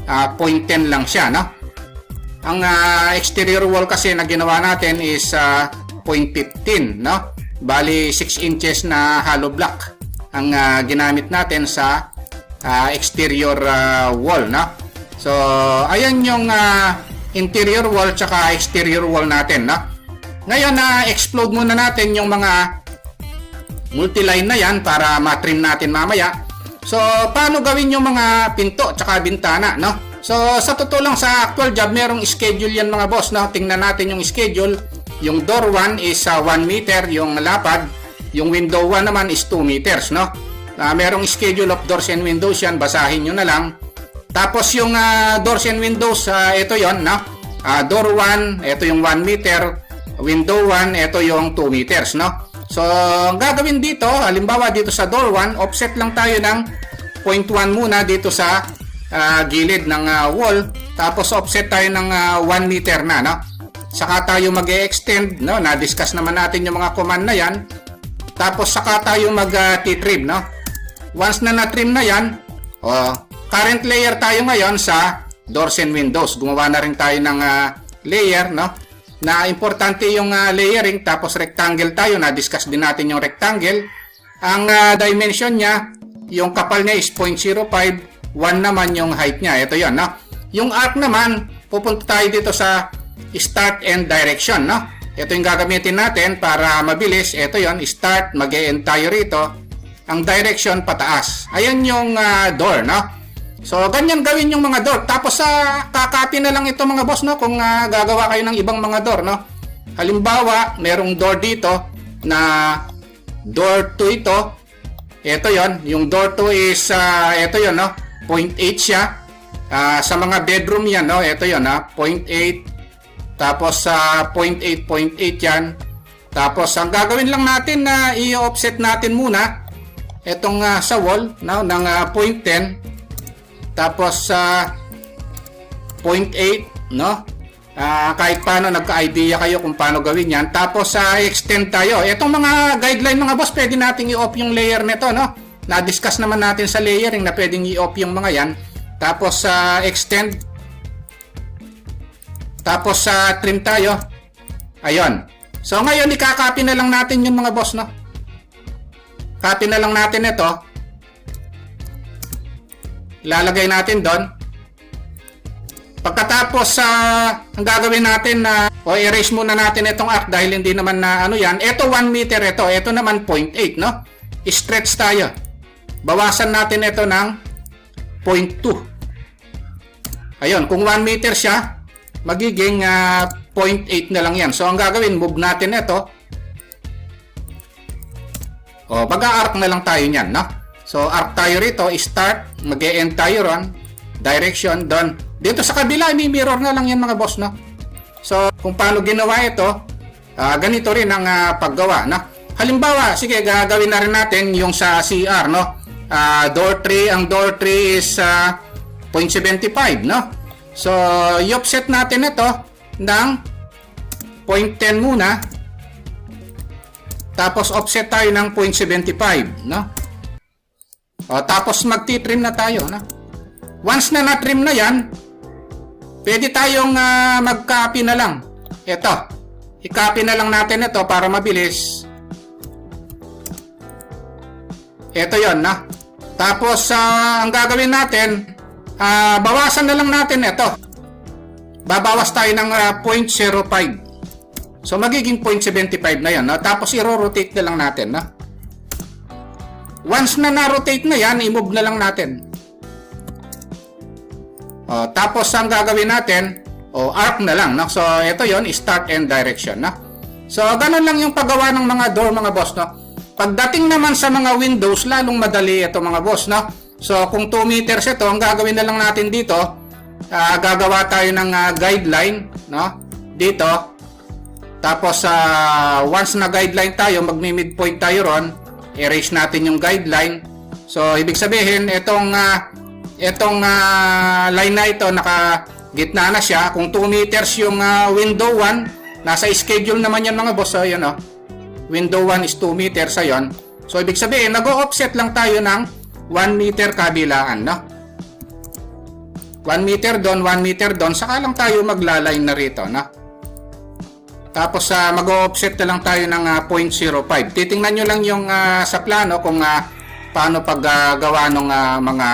Speaker 1: 0.10 lang siya, no? Ang exterior wall kasi na ginawa natin is 0.15, no? Bali 6 inches na hollow block ang ginamit natin sa exterior wall, no? So ayan yung interior wall tsaka exterior wall natin, no? Ngayon explode muna natin yung mga multiline na yan para matrim natin mamaya. So paano gawin yung mga pinto tsaka bintana, no? So sa totoo lang, sa actual job merong schedule yan mga boss, no? Tingnan natin yung schedule. Yung door 1 is 1 meter yung lapad, yung window 1 naman is 2 meters, no? Merong schedule of doors and windows yan, basahin nyo na lang. Tapos yung doors and windows, ito yon, no? Door 1, ito yung 1 meter, window 1, ito yung 2 meters, no? So ang gagawin dito, halimbawa dito sa door 1, offset lang tayo ng 0.1 muna dito sa gilid ng wall, tapos offset tayo ng 1 meter na, no? Saka tayo mag-extend, no? Na-discuss naman natin yung mga command na yan. Tapos saka tayo mag-trim, no? Once na na-trim na yan, current layer tayo ngayon sa doors and windows. Gumawa na rin tayo ng layer, no? Na importante yung layering. Tapos rectangle tayo, na-discuss din natin yung rectangle. Ang dimension niya, yung kapal niya is 0.05, 1 naman yung height niya. Ito yon, no? Yung arc naman, pupunta tayo dito sa start and direction, no? Ito yung gagamitin natin para mabilis. Ito yon, start, mag-e-end tayo rito. Ang direction pataas. Ayan yung door, no? So ganyan gawin yung mga door. Tapos kakopy na lang ito mga boss, no? Kung gagawa kayo ng ibang mga door, no? Halimbawa, merong door dito na door 2 ito. Ito yon, yung door 2 is ito yon, no? 0.8 siya. Sa mga bedroom yan, no? Ito yon, 0.8. Tapos 0.8 yan. Tapos ang gagawin lang natin na i-offset natin muna itong sa wall, no, ng 0.10. Tapos 0.8, no? Kahit paano nagka-idea kayo kung paano gawin yan. Tapos extend tayo. Itong mga guideline mga boss, pwede nating i-off yung layer nito, no? Na-discuss naman natin sa layering na pwedeng i-off yung mga yan. Tapos extend. Tapos trim tayo. Ayun. So ngayon ikakopy na lang natin yung mga boss, no? Copy na lang natin ito. Ilalagay natin doon. Pagkatapos ang gagawin natin na erase muna natin itong arc dahil hindi naman na ano yan. Ito 1 meter ito. Ito naman 0.8, no? Stretch tayo. Bawasan natin ito ng 0.2. Ayun, kung 1 meter siya, magiging 0.8 na lang yan. So, ang gagawin, move natin ito. Pag-arc na lang tayo niyan, no? So, arc tayo rito, start, mag-e-end tayo ron, direction, doon. Dito sa kabila, mirror na lang yan mga boss, no? So, kung paano ginawa ito, ganito rin ang paggawa, no? Halimbawa, sige, gagawin na rin natin yung sa CR, no? Door 3, ang door 3 is 0.75, no? So, i-offset natin ito ng 0.10 muna. Tapos, offset tayo ng 0.75, no? Tapos, magti-trim na tayo, no? Once na na-trim na yan, pwede tayong mag-copy na lang. Ito. I-copy na lang natin ito para mabilis. Ito yon, no? Tapos, ang gagawin natin, bawasan na lang natin ito. Babawas tayo ng 0.05. So, magiging 0.75 na yan, no? Tapos, i-rotate na lang natin, no? Once na na-rotate na yan, i-move na lang natin. Tapos, ang gagawin natin, arc na lang, no? So, ito yon, start and direction, no? So, ganun lang yung paggawa ng mga door, mga boss, no? Pagdating naman sa mga windows, lalong madali ito, mga boss, no? So, kung 2 meters ito, ang gagawin na lang natin dito, gagawa tayo ng guideline, no? dito. Tapos once na guideline tayo, magmi-midpoint tayo ron, erase natin yung guideline. So ibig sabihin itong line na ito naka-gitna na siya. Kung 2 meters yung window 1, nasa schedule naman yan mga boss. So yun window 1 is 2 meters ayon. So ibig sabihin nag-offset lang tayo ng 1 meter kabilaan, no? 1 meter doon, 1 meter doon, saka lang tayo magla-line na rito, no? Tapos mag-offset na lang tayo ng 0.05. Titingnan nyo lang yung sa plano kung paano paggawa ng mga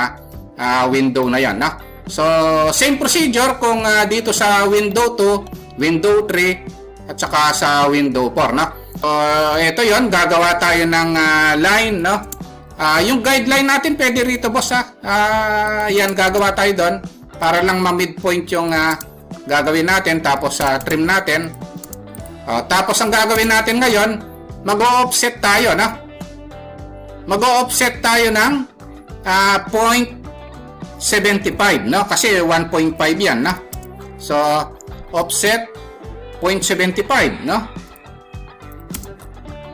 Speaker 1: window na yan, no? So same procedure kung dito sa window 2, window 3 at saka sa window 4, no? So ito yon, gagawa tayo ng line, no? Yung guideline natin pwede rito boss, yan gagawa tayo doon para lang ma-midpoint yung gagawin natin. Tapos trim natin. Tapos ang gagawin natin ngayon, mag-o-offset tayo, no? Mag-o-offset tayo ng 0.75, no? Kasi 1.5 yan, no? So offset 0.75, no?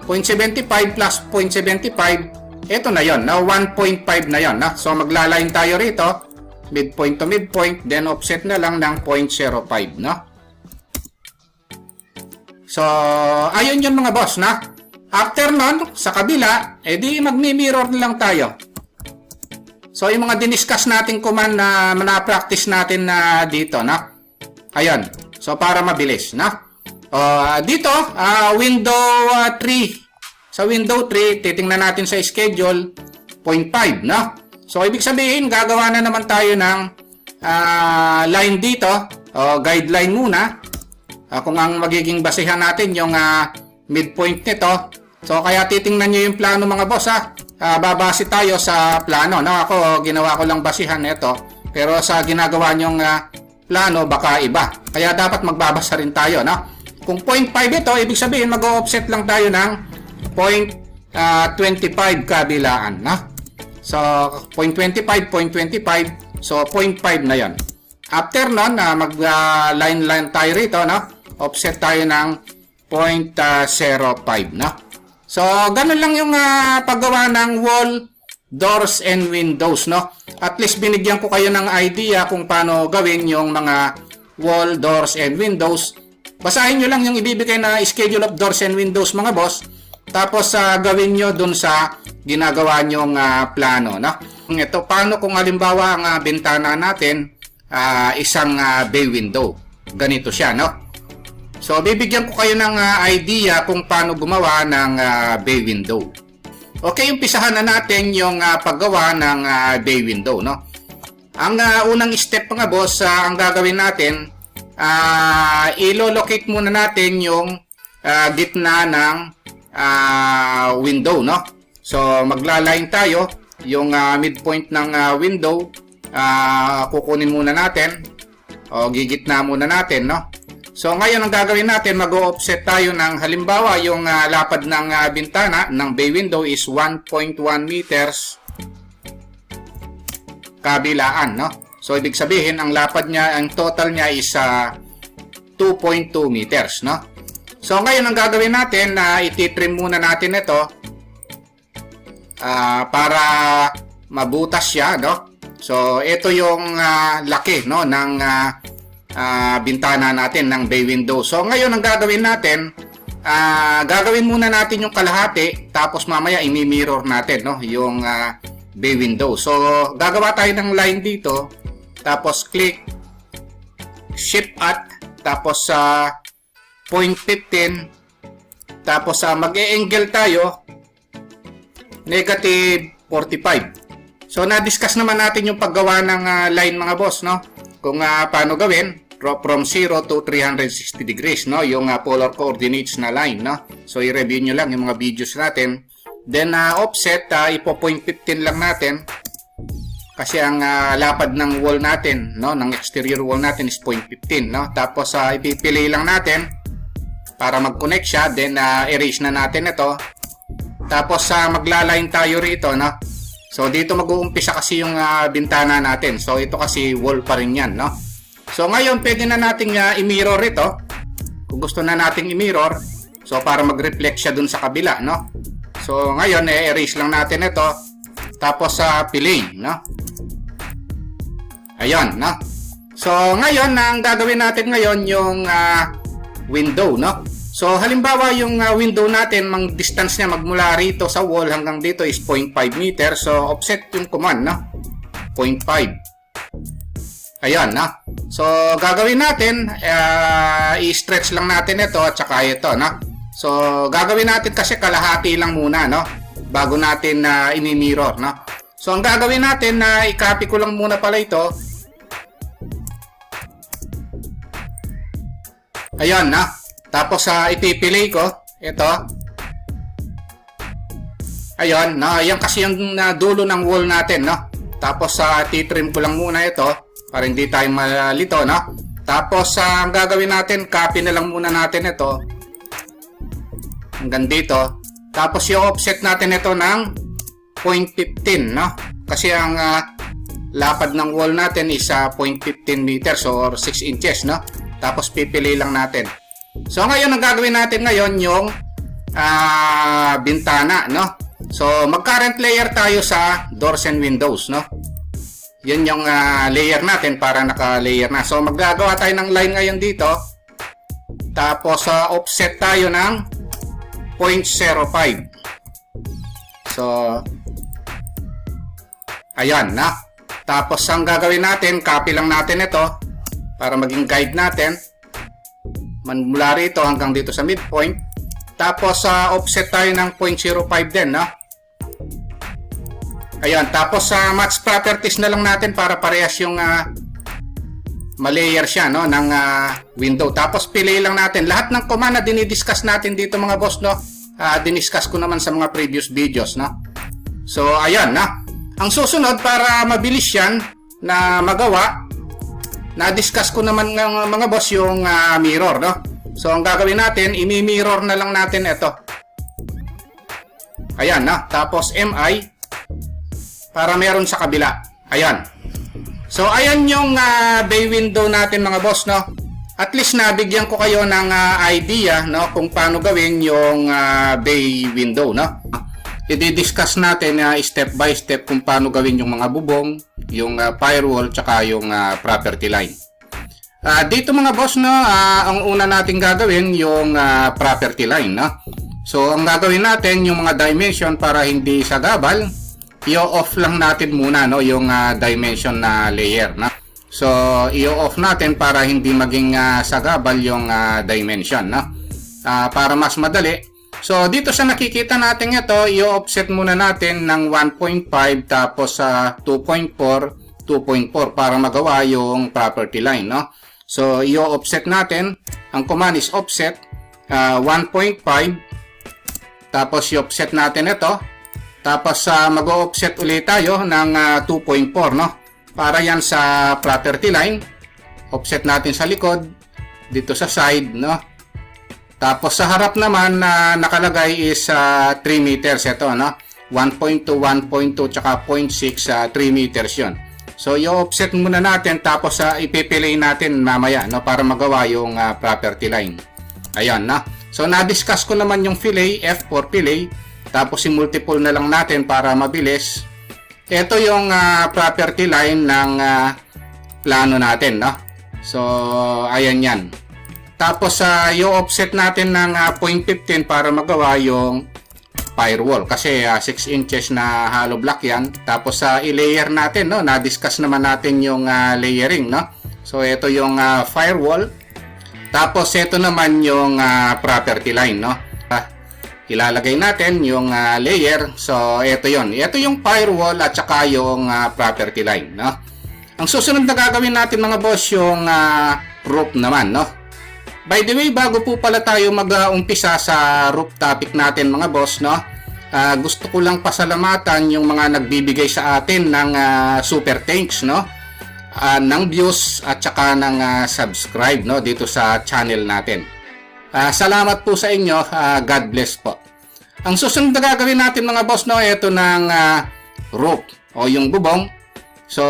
Speaker 1: 0.75 plus 0.75, ito na yon, no? 1.5 na yon, no? So magla-line tayo rito, midpoint to midpoint, then offset na lang ng 0.05, no? So ayun yun mga boss, na after nun sa kabila, edi magmi-mirror na lang tayo. So yung mga diniscuss natin command na na-practice natin na dito, na ayun, so para mabilis, na dito window 3, sa window 3 titingnan natin sa schedule 0.5, no? So ibig sabihin gagawa na naman tayo ng line dito, guideline muna, kung ang magiging basihan natin yung midpoint nito. So kaya titingnan nyo yung plano mga boss, babase tayo sa plano, no? Ako ginawa ko lang basihan nito, pero sa ginagawa nyong plano baka iba, kaya dapat magbabasa rin tayo, no? Kung 0.5 ito, ibig sabihin mag-offset lang tayo ng 0.25 kabilaan, no? So 0.25, 0.25, so 0.5 na yon. After nun, mag-line tayo rito, no? Offset tayo ng 0.05, no? So ganun lang yung paggawa ng wall, doors, and windows, no? At least binigyan ko kayo ng idea kung paano gawin yung mga wall, doors, and windows. Basahin nyo lang yung ibibigay na schedule of doors and windows mga boss. Tapos gawin nyo dun sa ginagawa nyong plano, no? Ito, paano kung halimbawa ang bintana natin isang bay window. Ganito siya, no? So bibigyan ko kayo ng idea kung paano gumawa ng bay window. Okay, umpisahan na natin yung paggawa ng bay window, no? Ang unang step mga boss, ang gagawin natin, ilo-locate muna natin yung gitna ng window, no? So magla-line tayo yung midpoint ng window, kukunin muna natin o gigitna muna natin, no? So ngayon ang gagawin natin, mag-o-offset tayo ng halimbawa yung lapad ng bintana ng bay window is 1.1 meters kabilaan, no? So ibig sabihin ang lapad niya, ang total niya is 2.2 meters, no? So ngayon ang gagawin natin, ititrim muna natin ito para mabutas siya, no? So ito yung laki, no, ng bintana natin ng bay window. So ngayon ang gagawin natin, gagawin muna natin yung kalahati, tapos mamaya i-mirror natin, no, yung bay window. So gagawa tayo ng line dito, tapos click shift at tapos 0.15, tapos mag-e-angle tayo negative 45. So na-discuss naman natin yung paggawa ng line mga boss, no? Kung paano gawin from 0 to 360 degrees, no? Yung polar coordinates na line, no? So i-review nyo lang yung mga videos natin. Then offset, ipo 0.15 lang natin. Kasi ang lapad ng wall natin, no, ng exterior wall natin is 0.15, no? Tapos ipipili lang natin para mag-connect siya, then erase na natin ito. Tapos magla-line tayo rito, no? So dito mag-uumpisa kasi yung bintana natin. So ito kasi wall pa rin yan, no? So ngayon pwede na nating i-mirror ito. Kung gusto na nating i-mirror, so para mag-reflect siya dun sa kabila, no? So ngayon, erase lang natin ito. Tapos sa play, no? Ayun, no? So ngayon, ang gagawin natin ngayon yung window, no? So halimbawa yung window natin, mang distance niya magmula rito sa wall hanggang dito is 0.5 meter. So offset yung command, no? 0.5. Ayun, no? So gagawin natin, i-stretch lang natin ito at saka ito, no? So gagawin natin kasi kalahati lang muna, no? Bago natin ini-mirror, no? So ang gagawin natin na i-copy ko lang muna pala ito. Ayun, no? Tapos ipipili ko ito. Ayun, no? Yan kasi yung dulo ng wall natin, no? Tapos titrim ko lang muna ito para hindi tayo malito, no? Tapos ang gagawin natin, copy na lang muna natin ito hanggang dito. Tapos yung offset natin ito ng 0.15, no? Kasi ang lapad ng wall natin is 0.15 meters or 6 inches, no? Tapos pipili lang natin. So ngayon, ang gagawin natin ngayon yung bintana, no? So mag-current layer tayo sa doors and windows, no? Yun yung layer natin para naka-layer na. So maggagawa tayo ng line ngayon dito. Tapos offset tayo ng 0.05. So ayan na. Tapos ang gagawin natin, copy lang natin ito para maging guide natin. Mula rito hanggang dito sa midpoint. Tapos offset tayo ng 0.05 din, no? Ayan, tapos match properties na lang natin para parehas yung malayer siya, no, ng window. Tapos pili lang natin lahat ng command na dinidiscuss natin dito, mga boss, no. Diniscuss ko naman sa mga previous videos, no. So ayan, na. Ang susunod para mabilis yan na magawa, na-discuss ko naman ng mga boss yung mirror, no? So ang gagawin natin, imi-mirror na lang natin ito. Ayan, no? Tapos MI para meron sa kabila. Ayan. So ayan yung bay window natin, mga boss, no? At least nabigyan ko kayo ng idea, no, kung paano gawin yung bay window, no? I-discuss natin step by step kung paano gawin yung mga bubong, yung firewall, tsaka yung property line. Dito, mga boss, no, ang una natin gagawin yung property line, no? So ang gagawin natin yung mga dimension para hindi sagabal, i-off lang natin muna, no, yung dimension na layer, no? So i-off natin para hindi maging sagabal yung dimension, no? Para mas madali. So dito sa nakikita natin ito, i-offset muna natin ng 1.5 tapos 2.4, 2.4 para magawa yung property line, no? So i-offset natin, ang command is offset 1.5, tapos i-offset natin ito, tapos mag-offset ulit tayo ng 2.4, no? Para yan sa property line. Offset natin sa likod, dito sa side, no? Tapos sa harap naman na nakalagay is 3 meters ito, no? 1.2, 1.2, tsaka 0.6, 3 meters yun. So i-offset muna natin, tapos ipipili natin mamaya, no, para magawa yung property line. Ayan, na. So na-discuss ko naman yung fillet, F4 fillet, tapos i-multiple na lang natin para mabilis. Ito yung property line ng plano natin, no? So ayan yan. Tapos i-offset natin ng 0.15 para magawa yung firewall kasi 6 inches na hollow block yan. Tapos i-layer natin, no? Na-discuss naman natin yung layering, no? So ito yung firewall. Tapos ito naman yung property line, no? Ilalagay natin yung layer. So ito yon. Ito yung firewall at saka yung property line, no? Ang susunod na gagawin natin, mga boss, yung roof naman, no? By the way, bago po pala tayo mag-umpisa sa roof topic natin, mga boss, no? Gusto ko lang pasalamatan yung mga nagbibigay sa atin ng super thanks, no? Ng views at saka ng subscribe, no, dito sa channel natin. Salamat po sa inyo. God bless po. Ang susunod na gagawin natin, mga boss, no, ito ng roof o yung bubong. So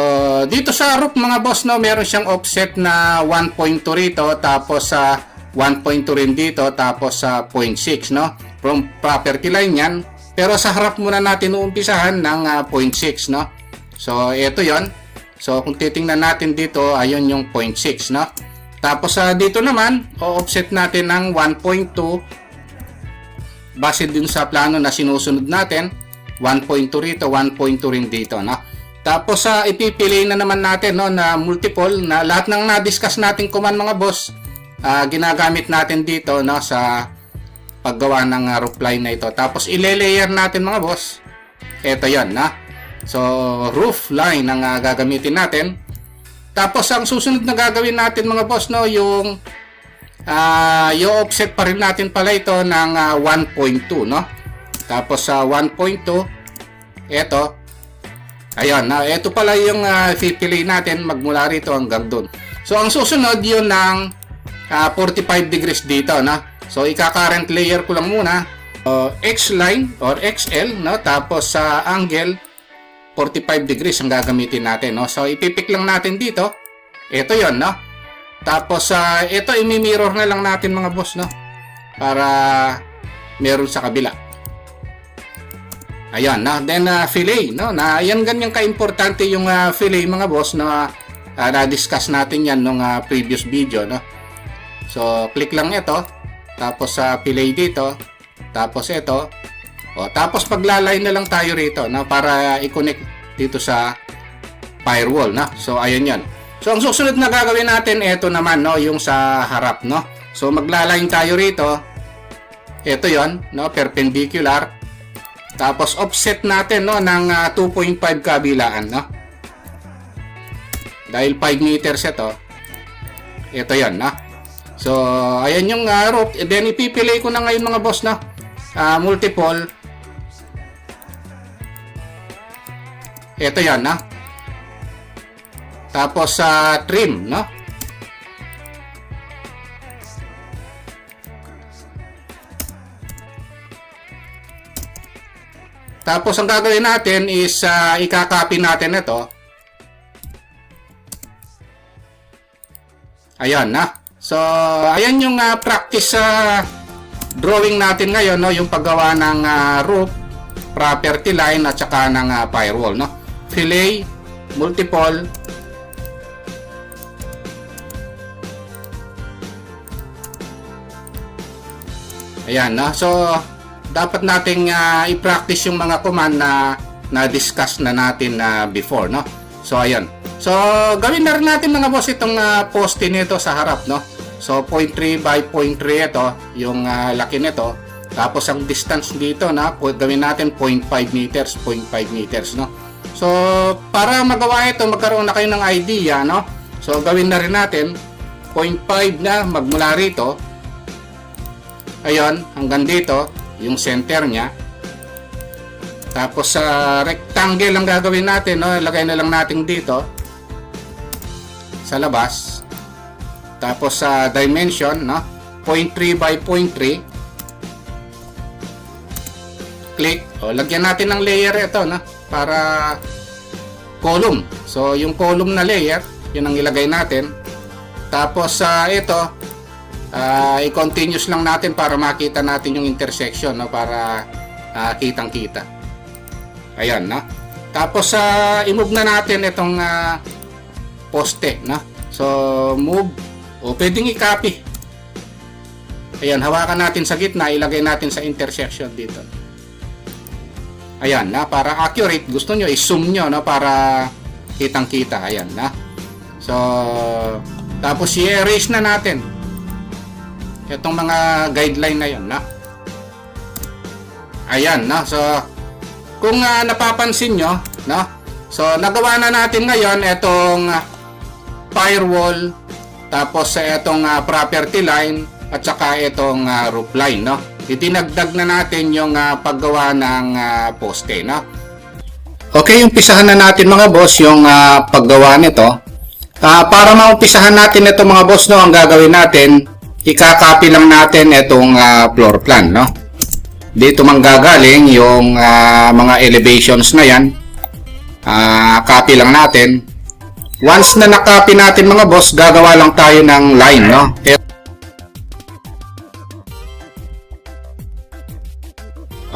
Speaker 1: dito sa roof, mga boss, no, meron siyang offset na 1.2 rito, tapos 1.5 1.2 rin dito, tapos sa 0.6, no? From property line yan. Pero sa harap muna natin uumpisahan ng 0.6, no? So, ito yon. So, kung titingnan natin dito, ayun yung 0.6, no? Tapos dito naman, o-offset natin ng 1.2 base din sa plano na sinusunod natin. 1.2 rito, 1.2 rin dito, no? Tapos ipipili na naman natin, no, na multiple na lahat ng na-discuss nating command mga boss, ginagamit natin dito, no, sa paggawa ng roof line na ito. Tapos ile-layer natin mga boss. Ito 'yon, na. So roof line ang gagamitin natin. Tapos ang susunod na gagawin natin mga boss, no, yung offset pa rin natin pala ito ng 1.2, no? Tapos sa 1.2, ito, ayun, ito pala yung pipili natin magmula rito hanggang dun. So ang susunod yun ng 45 degrees dito, no? So ika-current layer ko lang muna, X line or XL, no? Tapos sa angle 45 degrees ang gagamitin natin, no? So ipipik lang natin dito. Ito yon, no? Tapos ito imi-mirror na lang natin mga boss, no? Para meron sa kabila. Ayan, no? Then fillet, no? Na yan ganyan ka-importante yung fillet mga boss, na na-discuss natin yan nung previous video, no? So click lang ito, tapos fillet dito, tapos ito. Tapos paglalay na lang tayo rito, no? Para i-connect dito sa firewall, no? So ayun yan. So ang susunod na gagawin natin, ito naman, no, yung sa harap, no. So maglaline tayo rito. Ito 'yon, no, perpendicular. Tapos offset natin, no, ng 2.5 kabilaan, no. Dahil 5 meters ito. Ito 'yon, no. So ayan yung rope. Then ipipili ko na ngayon mga boss, no. Multiple. Ito 'yan, no. Tapos trim, no? Tapos ang gagawin natin is ika-copy natin ito. Ayan, na. So, ayan yung practice drawing natin ngayon, no? Yung paggawa ng roof, property line at saka ng firewall, no? Fillet, multiple, ayan, no? So dapat nating i-practice yung mga command na na-discuss na natin before, no? So ayan. So gawin na rin natin mga boss itong poste nito sa harap, no? So 0.3 by 0.3 ito, yung laki nito. Tapos ang distance dito, na gawin natin 0.5 meters, 0.5 meters, no? So para magawa ito, magkaroon na kayo ng idea, no? So gawin na rin natin 0.5 na magmula rito. Ayun, hanggang dito, yung center niya. Tapos sa rectangle ang gagawin natin, no? Ilagay na lang natin dito sa labas. Tapos sa dimension, no? 0.3 by 0.3. Click. Lagyan natin ng layer ito, no? Para column. So yung column na layer, yun ang ilagay natin. Tapos ito, i-continuous lang natin para makita natin yung intersection, no? Para kitang-kita. Ayan, no? Tapos i-move na natin itong poste, no? So move, o pwedeng i-copy. Ayan, hawakan natin sa gitna, ilagay natin sa intersection dito. Ayan, na, para accurate, gusto nyo i-zoom nyo, no? Para kitang-kita. Ayan, na. So tapos i-erase na natin itong mga guideline na yun, na. Ayan, na. So kung napapansin nyo, no? So nagawa na natin ngayon itong firewall, tapos itong property line at saka itong roof line, no? Itinagdag na natin yung paggawa ng poste, no? Okay, umpisahan na natin mga boss yung paggawa nito. Para maumpisahan natin ito mga boss, no, ang gagawin natin, ika-copy lang natin itong floor plan, no? Dito manggagaling yung mga elevations na yan. Copy lang natin. Once na na-copy natin mga boss, gagawa lang tayo ng line, no?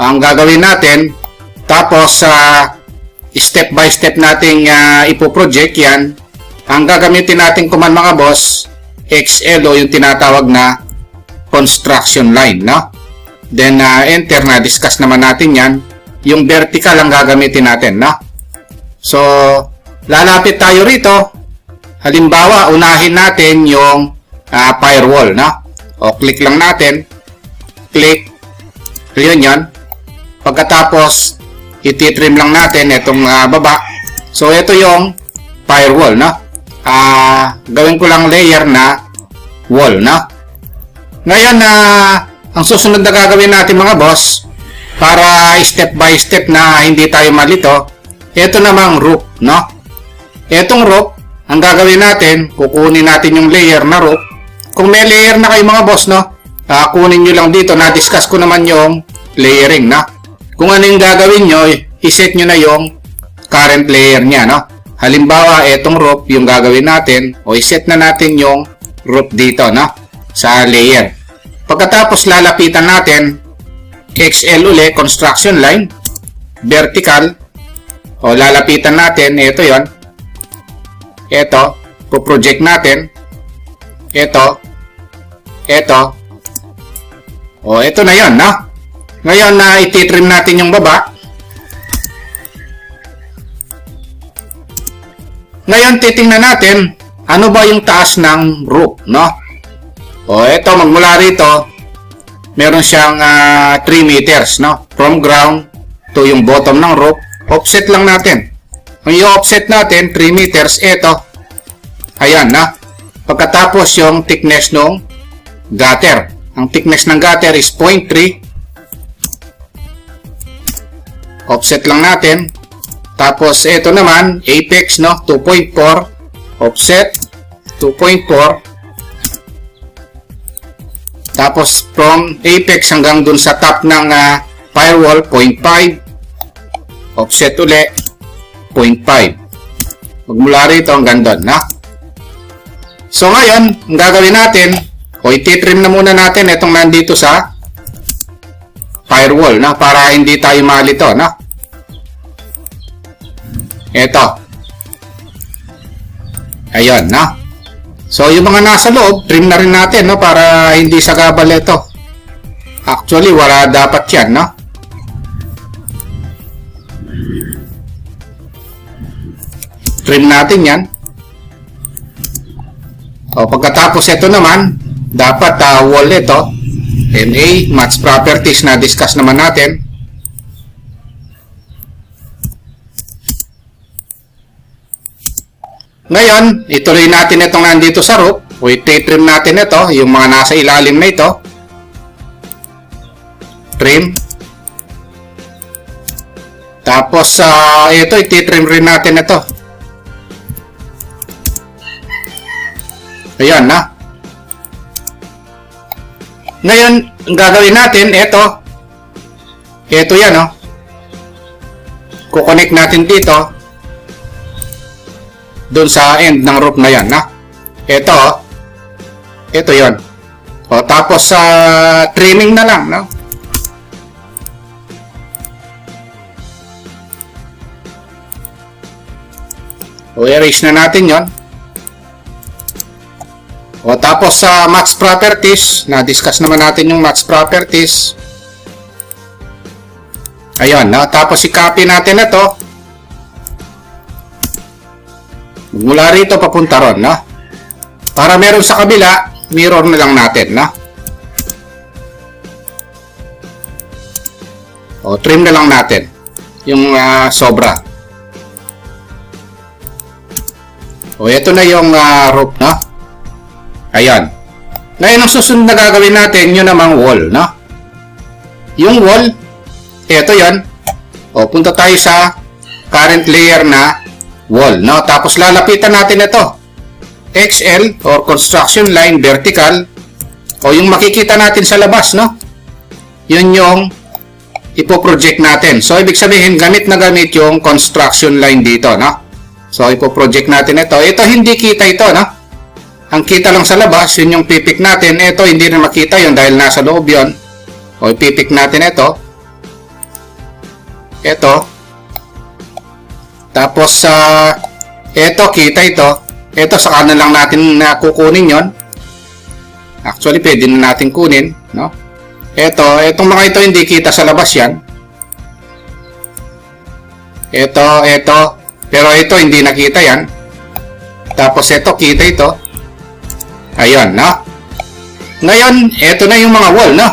Speaker 1: ang gagawin natin. Tapos, step by step nating ipoproject yan. Ang gagamitin natin command mga boss, XL o yung tinatawag na construction line, no? Then, enter, na-discuss naman natin yan. Yung vertical ang gagamitin natin, no? So, lalapit tayo rito. Halimbawa, unahin natin yung firewall, no? O, click lang natin. Click. Yun yan. Pagkatapos, ititrim lang natin itong baba. So, ito yung firewall, no? Gawin ko lang layer na wall, no? Ngayon, ang susunod na gagawin natin mga boss, para step by step na hindi tayo malito, ito namang roof, no? Itong roof, ang gagawin natin, kukunin natin yung layer na roof. Kung may layer na kayo mga boss, no? Kunin nyo lang dito, na-discuss ko naman yung layering, no? Kung ano yung gagawin nyo, iset nyo na yung current layer nya, no? Halimbawa, itong roof yung gagawin natin, o iset na natin yung roof dito, no? Sa layer. Pagkatapos lalapitan natin, XL uli, construction line, vertical, o lalapitan natin, ito yon. Ito, po-project natin, ito, o ito na yon, no? Ngayon na ititrim natin yung baba. Ngayon titingnan natin ano ba yung taas ng roof, no? O ito, magmula rito meron siyang 3 meters, no? From ground to yung bottom ng roof. Offset lang natin. Ang i-offset natin 3 meters, ito. Ayan, na. Pagkatapos yung thickness ng gutter. Ang thickness ng gutter is 0.3. Offset lang natin. Tapos ito naman, apex, no? 2.4. Offset 2.4. Tapos from apex hanggang dun sa top ng firewall, 0.5. Offset uli, 0.5. Magmula rito hanggang doon, na? So ngayon, ang gagawin natin, o ititrim na muna natin itong nandito sa firewall, na? Para hindi tayo malito, na? Ito. Ayun, na? So yung mga nasa loob, trim na rin natin, no? Para hindi sagabal ito. Actually, wala dapat yan, no? Trim natin yan. O, pagkatapos ito naman, dapat wall ito. MA, match properties na discuss naman natin. Ngayon, ituloy natin itong nandito sa roof. O, ititrim natin ito, yung mga nasa ilalim na ito. Trim. Tapos, ito, ititrim rin natin ito. Ayan, na. Ngayon, ang gagawin natin, ito yan, no? Kukonect natin dito doon sa end ng roof na yan, na. Ito yon. O, tapos trimming na lang, no? O, erase na natin yon. O, tapos sa match properties, na-discuss naman natin yung match properties. Ayun, no? Tapos i-copy natin ito. Mula rito papunta ron, no? Para meron sa kabila, mirror na lang natin, no? O, trim na lang natin yung sobra. O, ito na yung roof, no? Ayan. Ngayon, ang susunod na gagawin natin, yun namang wall, no? Yung wall, ito yan. O, punta tayo sa current layer na wall, no? Tapos, lalapitan natin ito. XL, or construction line, vertical. O, yung makikita natin sa labas, no? Yun yung ipoproject natin. So, ibig sabihin, gamit na gamit yung construction line dito, no? So, ipoproject natin ito. Ito, hindi kita ito, no? Ang kita lang sa labas, yun yung pipik natin. Ito, hindi na makita yun dahil nasa loob yun. O, ipipik natin ito. Ito. Tapos ito, kita ito. Ito, sa kanan lang natin kukunin yon. Actually, pwede na natin kunin, no? Itong mga ito hindi kita sa labas yan. Ito. Pero ito hindi nakita yan. Tapos ito, kita ito. Ayun, no? Ngayon, ito na yung mga wall, no?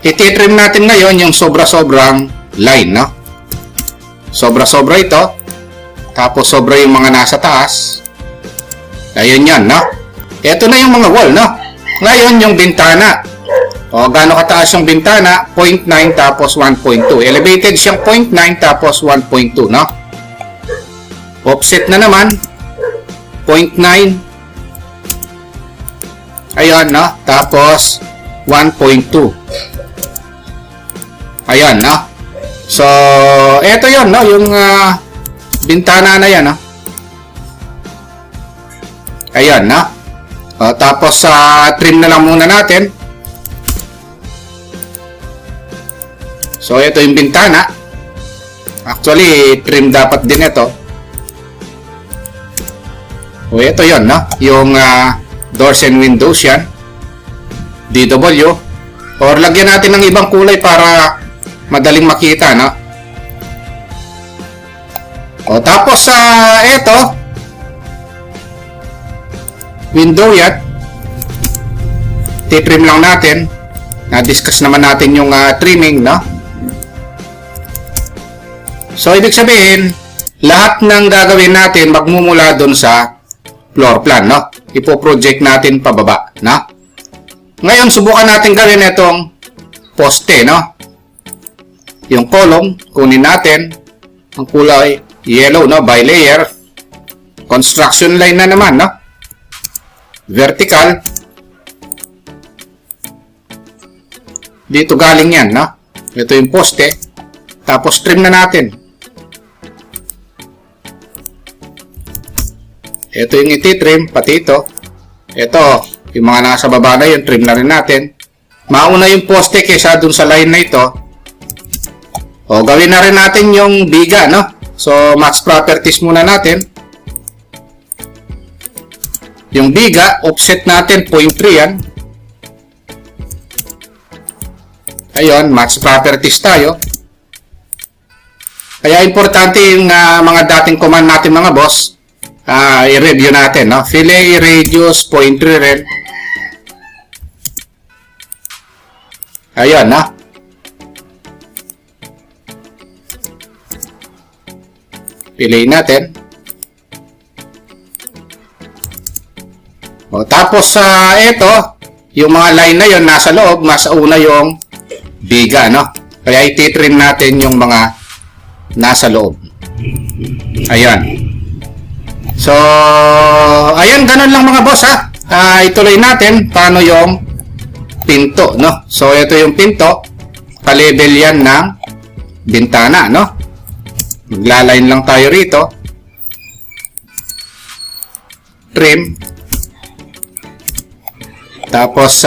Speaker 1: Ititrim natin ngayon yung sobra-sobrang line, no? Sobra-sobra ito. Tapos sobra yung mga nasa taas. Ayun yan, no? Ito na yung mga wall, no? Ngayon, yung bintana. O, gaano kataas yung bintana? 0.9 tapos 1.2. Elevated siyang 0.9 tapos 1.2, no? Offset na naman. 0.9. Ayun, no? Tapos 1.2. Ayun, no? So, eto yun, no? Yung bintana na yan, no? Ayun, no? Tapos, trim na lang muna natin. So, ito yung bintana. Actually, trim dapat din ito. O, ito yun, no? Yung doors and windows yan. DW. Or lagyan natin ng ibang kulay para madaling makita, no? O, tapos ito window yan. Titrim lang natin. Na-discuss naman natin yung trimming, no? So, ibig sabihin, lahat ng gagawin natin magmumula dun sa floor plan, no? Ipo-project natin pababa, no? Ngayon, subukan natin gawin itong poste, no? Yung column, kunin natin ang kulay yellow, no? By layer. Construction line na naman, no? Vertical. Dito galing yan, no? Ito yung poste. Tapos trim na natin. Ito yung ititrim, pati ito. Ito, yung mga nasa baba na yun, trim na rin natin. Mauna yung poste kaysa dun sa line na ito. O, gawin na rin natin yung biga, no? So, max properties muna natin. Yung biga, offset natin, 0.3 yan. Ayun, max properties tayo. Kaya importante yung mga dating command natin, mga boss. I-review natin, no? Fillet, radius, 0.3 rin. Ayun, no? Piliin natin. O, tapos ito, yung mga line na yon nasa loob, mas una yung biga, no? Kaya ititrim natin yung mga nasa loob. Ayan. So, ayan, ganun lang mga boss, ha? Ituloy natin paano yung pinto, no? So, ito yung pinto. Pa-level yan ng bintana, no? Maglaline lang tayo rito. Trim. Tapos,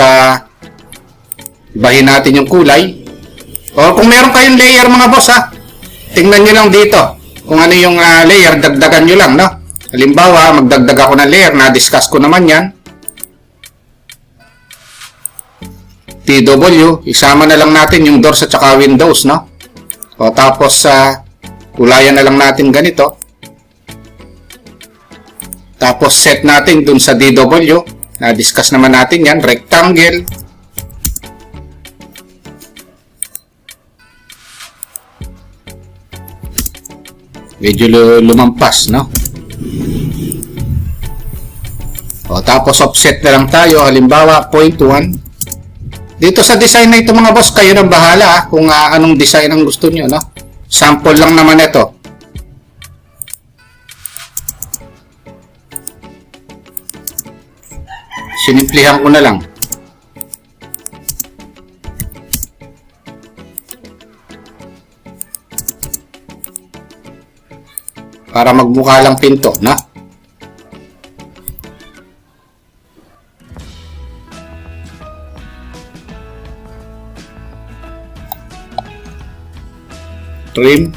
Speaker 1: ibahin natin yung kulay. O, kung meron kayong layer mga boss, ha? Tingnan nyo lang dito. Kung ano yung layer, dagdagan nyo lang, no? Halimbawa, magdagdag ako ng layer, na-discuss ko naman yan. TW, isama na lang natin yung doors at saka windows, no? O, tapos, kulayan na lang natin ganito. Tapos, set natin dun sa DW. Na-discuss naman natin yan, rectangle. Medyo lumampas, no? O, tapos offset na lang tayo, halimbawa 0.1. Dito sa design na ito mga boss, kayo nang bahala kung anong design ang gusto nyo, no? Sample lang naman ito. Sinimplihan ko na lang. Para magmukha lang pinto, na? Trim.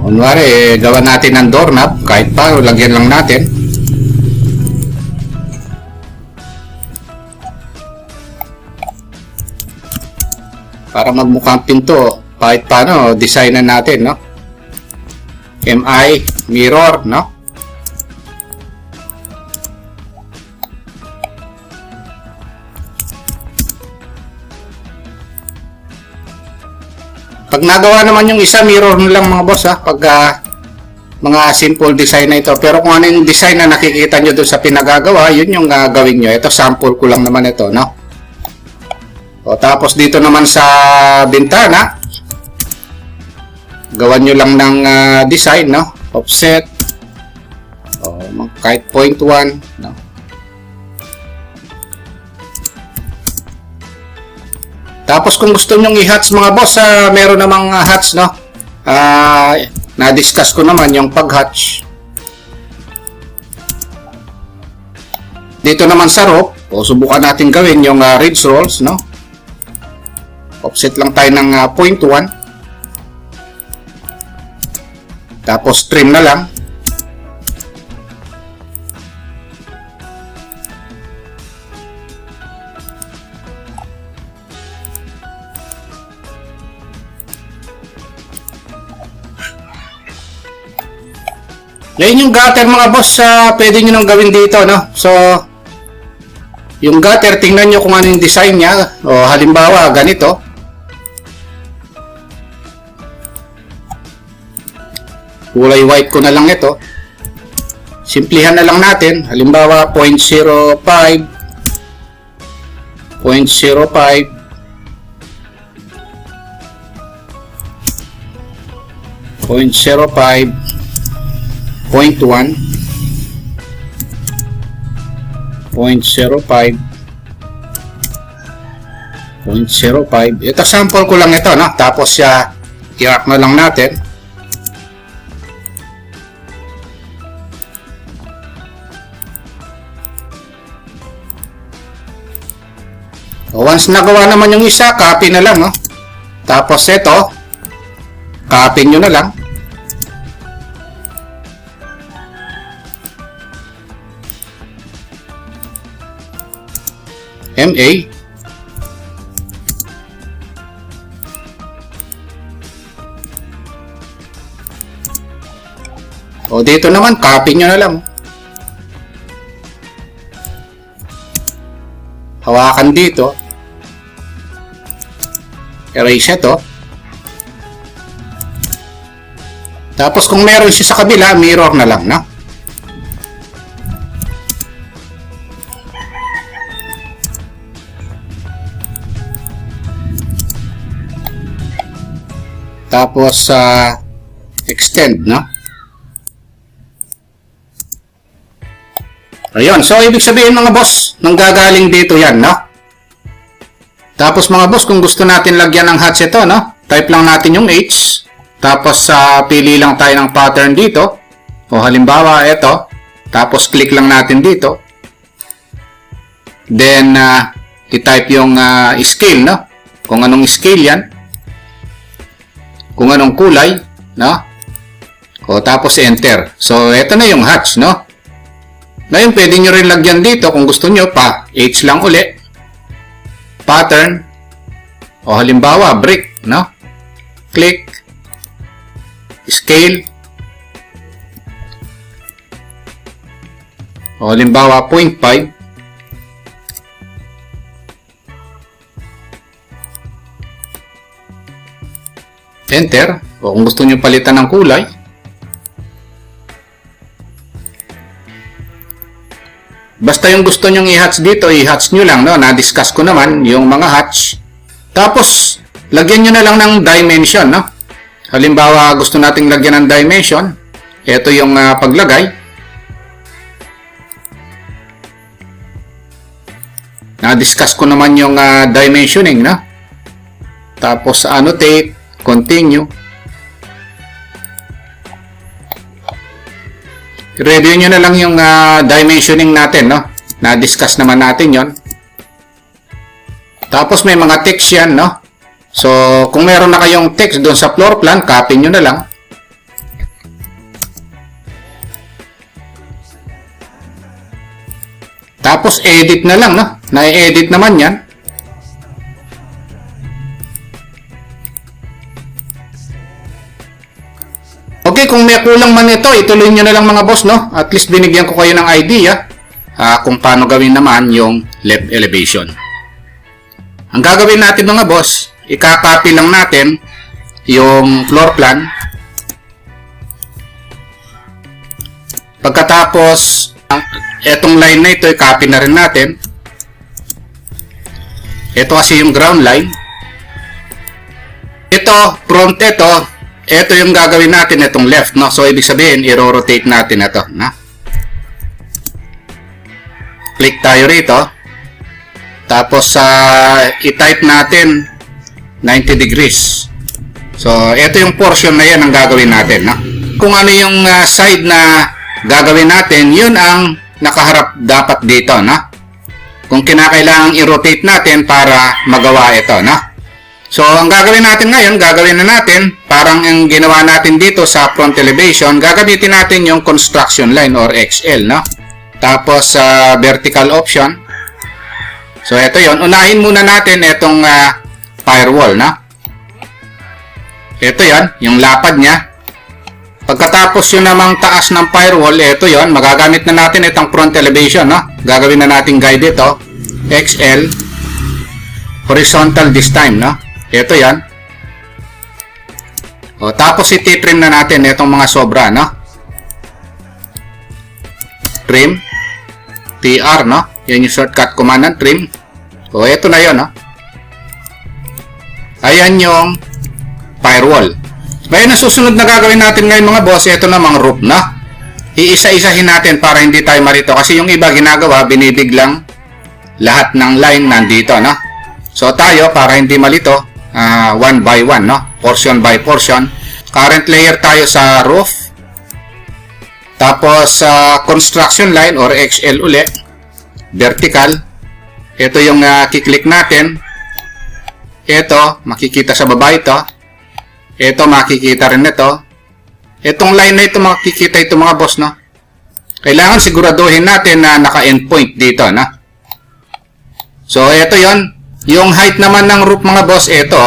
Speaker 1: Kunwari, gawa natin ng doorknob, kahit pa, lagyan lang natin. Para magmukhang pinto, kahit paano, designan natin, no? MI, mirror, no? Pag nagawa naman yung isa, mirror na lang mga boss, ha? Pag mga simple design na ito. Pero kung ano yung design na nakikita nyo doon sa pinagagawa, yun yung gawin nyo. Ito, sample ko lang naman ito, no? O, tapos dito naman sa bintana, gawan nyo lang ng design, no? Offset. O, kahit 0.1, no? Tapos kung gusto nyong i-hatch mga boss, meron namang hatch, no? Na-discuss ko naman yung pag-hatch. Dito naman sa rope, subukan natin gawin yung ridge rolls, no? Offset lang tayo ng 0.1. Tapos trim na lang. Ngayon yung gutter mga boss, pwede nyo nang gawin dito, no? So, yung gutter, tingnan nyo kung ano yung design niya. O, halimbawa, ganito. Kulay white ko na lang ito. Simplihan na lang natin. Halimbawa, 0.05. 0.05. 0.05. 0.1, 0.05, 0.05. Ito sample ko lang ito, no? Tapos i-arc na lang natin. Once nagawa naman yung isa, copy na lang, no? Tapos ito, copy nyo na lang. MA. O dito naman, copy nyo na lang. Hawakan dito. Erase ito. Tapos kung meron siya sa kabila, mirror na lang, no? Tapos extend, no? Ayun, so ibig sabihin mga boss, nanggagaling dito yan, no? Tapos mga boss, kung gusto natin lagyan ng hatch ito, no? Type lang natin yung H. Tapos pili lang tayo ng pattern dito. O halimbawa, ito. Tapos click lang natin dito. Then, i-type yung scale, no? Kung anong scale yan. Kung anong kulay, no? O tapos enter. So, ito na yung hatch, no? Ngayon, pwede nyo rin lagyan dito kung gusto nyo pa. H lang uli. Pattern. O halimbawa, brick, no? Click. Scale. O halimbawa, 0.5. Enter. O kung gusto nyo palitan ng kulay. Basta yung gusto nyong i-hatch dito, i-hatch nyo lang, no? Na-discuss ko naman yung mga hatch. Tapos, lagyan nyo na lang ng dimension, no? Halimbawa, gusto nating lagyan ng dimension. Ito yung paglagay. Na-discuss ko naman yung dimensioning, no? Tapos, annotate. Continue. Review nyo na lang yung dimensioning natin, no? Na-discuss naman natin yon. Tapos may mga text yan, no? So, kung meron na kayong text doon sa floor plan, copy nyo na lang. Tapos edit na lang, no? Na-edit naman yan. Okay, kung may kulang man ito, ituloy nyo na lang mga boss, no? At least binigyan ko kayo ng idea kung paano gawin naman yung left elevation. Ang gagawin natin mga boss, ikakopy lang natin yung floor plan. Pagkatapos, etong line na ito, i-copy na rin natin. Ito kasi yung ground line. Ito, front ito yung gagawin natin, itong left, no? So, ibig sabihin, i-rotate natin ito, na? Click tayo rito. Tapos, i-type natin 90 degrees. So, ito yung portion na yan ang gagawin natin, no? Kung ano yung side na gagawin natin, yun ang nakaharap dapat dito, no? Kung kinakailangan i-rotate natin para magawa ito, no? So, ang gagawin natin ngayon, gagawin na natin, parang ang ginawa natin dito sa front elevation, gagamitin natin yung construction line or XL, no? Tapos, vertical option. So, ito yon. Unahin muna natin itong firewall, no? Ito yon, yung lapad niya. Pagkatapos yung namang taas ng firewall, ito yon, magagamit na natin itong front elevation, no? Gagawin na natin guide ito, XL, horizontal this time, no? Ito yan. O, tapos iti-trim na natin itong mga sobra, no? Trim. TR, no? Yan yung shortcut command ng trim. O, ito na yun, no? Ayan yung firewall. Ngayon, ang susunod na gagawin natin ngayon mga boss, ito na mga roof, no? Iisa-isahin natin para hindi tayo marito. Kasi yung iba ginagawa, binibiglang lahat ng line nandito, no? So, tayo, para hindi malito, one by one, no? Portion by portion. Current layer tayo sa roof. Tapos, construction line or XL ulit. Vertical. Ito yung kiklik natin. Ito, makikita sa baba ito. Ito, makikita rin ito. Itong line na ito, makikita ito mga boss, no? Kailangan siguraduhin natin na naka-endpoint dito, no? So, ito yon. Yung height naman ng roof mga boss, ito,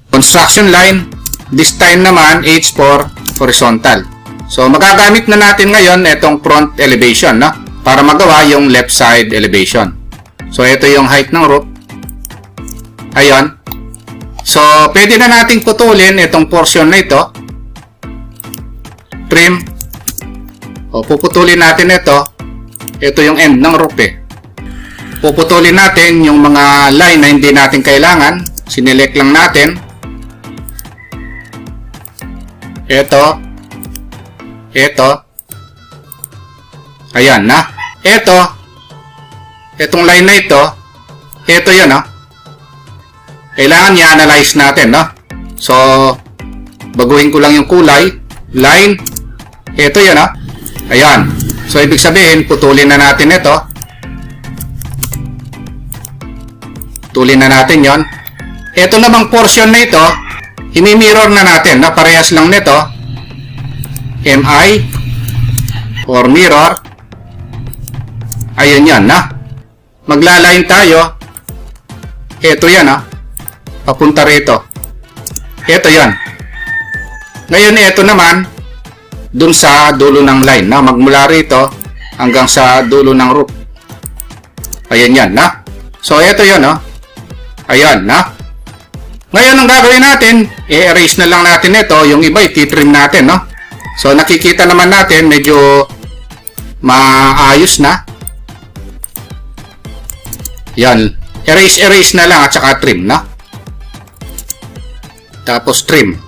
Speaker 1: construction line, this time naman, H4, horizontal. So, magagamit na natin ngayon itong front elevation, no? Para magawa yung left side elevation. So, ito yung height ng roof. Ayan. So, pwede na nating putulin itong portion na ito. Trim. O, puputulin natin ito. Ito yung end ng roof, eh. Puputulin natin yung mga line na hindi natin kailangan. Sinelect lang natin. Ito. Ito. Ayan na. Ito. Itong line na ito. Ito yun, no? Kailangan i-analyze natin, no? So, baguhin ko lang yung kulay. Line. Ito yun, no? Ayan. So, ibig sabihin, putulin na natin ito. Tulin na natin yon. Ito namang portion na ito, imi-mirror na natin, na parehas lang nito. MI or mirror. Ayun yan, na. Maglaline tayo. Ito yan, ha. Papunta rito. Ito yan. Ngayon, ito naman, dun sa dulo ng line, na. Magmula rito hanggang sa dulo ng roof. Ayun yan, na. So, ito yan, ha. Ayan, na. Ngayon, ang gagawin natin, i-erase na lang natin ito. Yung iba, i-trim natin, no? So, nakikita naman natin, medyo maayos na. Yan. Erase na lang at saka trim, no? Tapos, trim.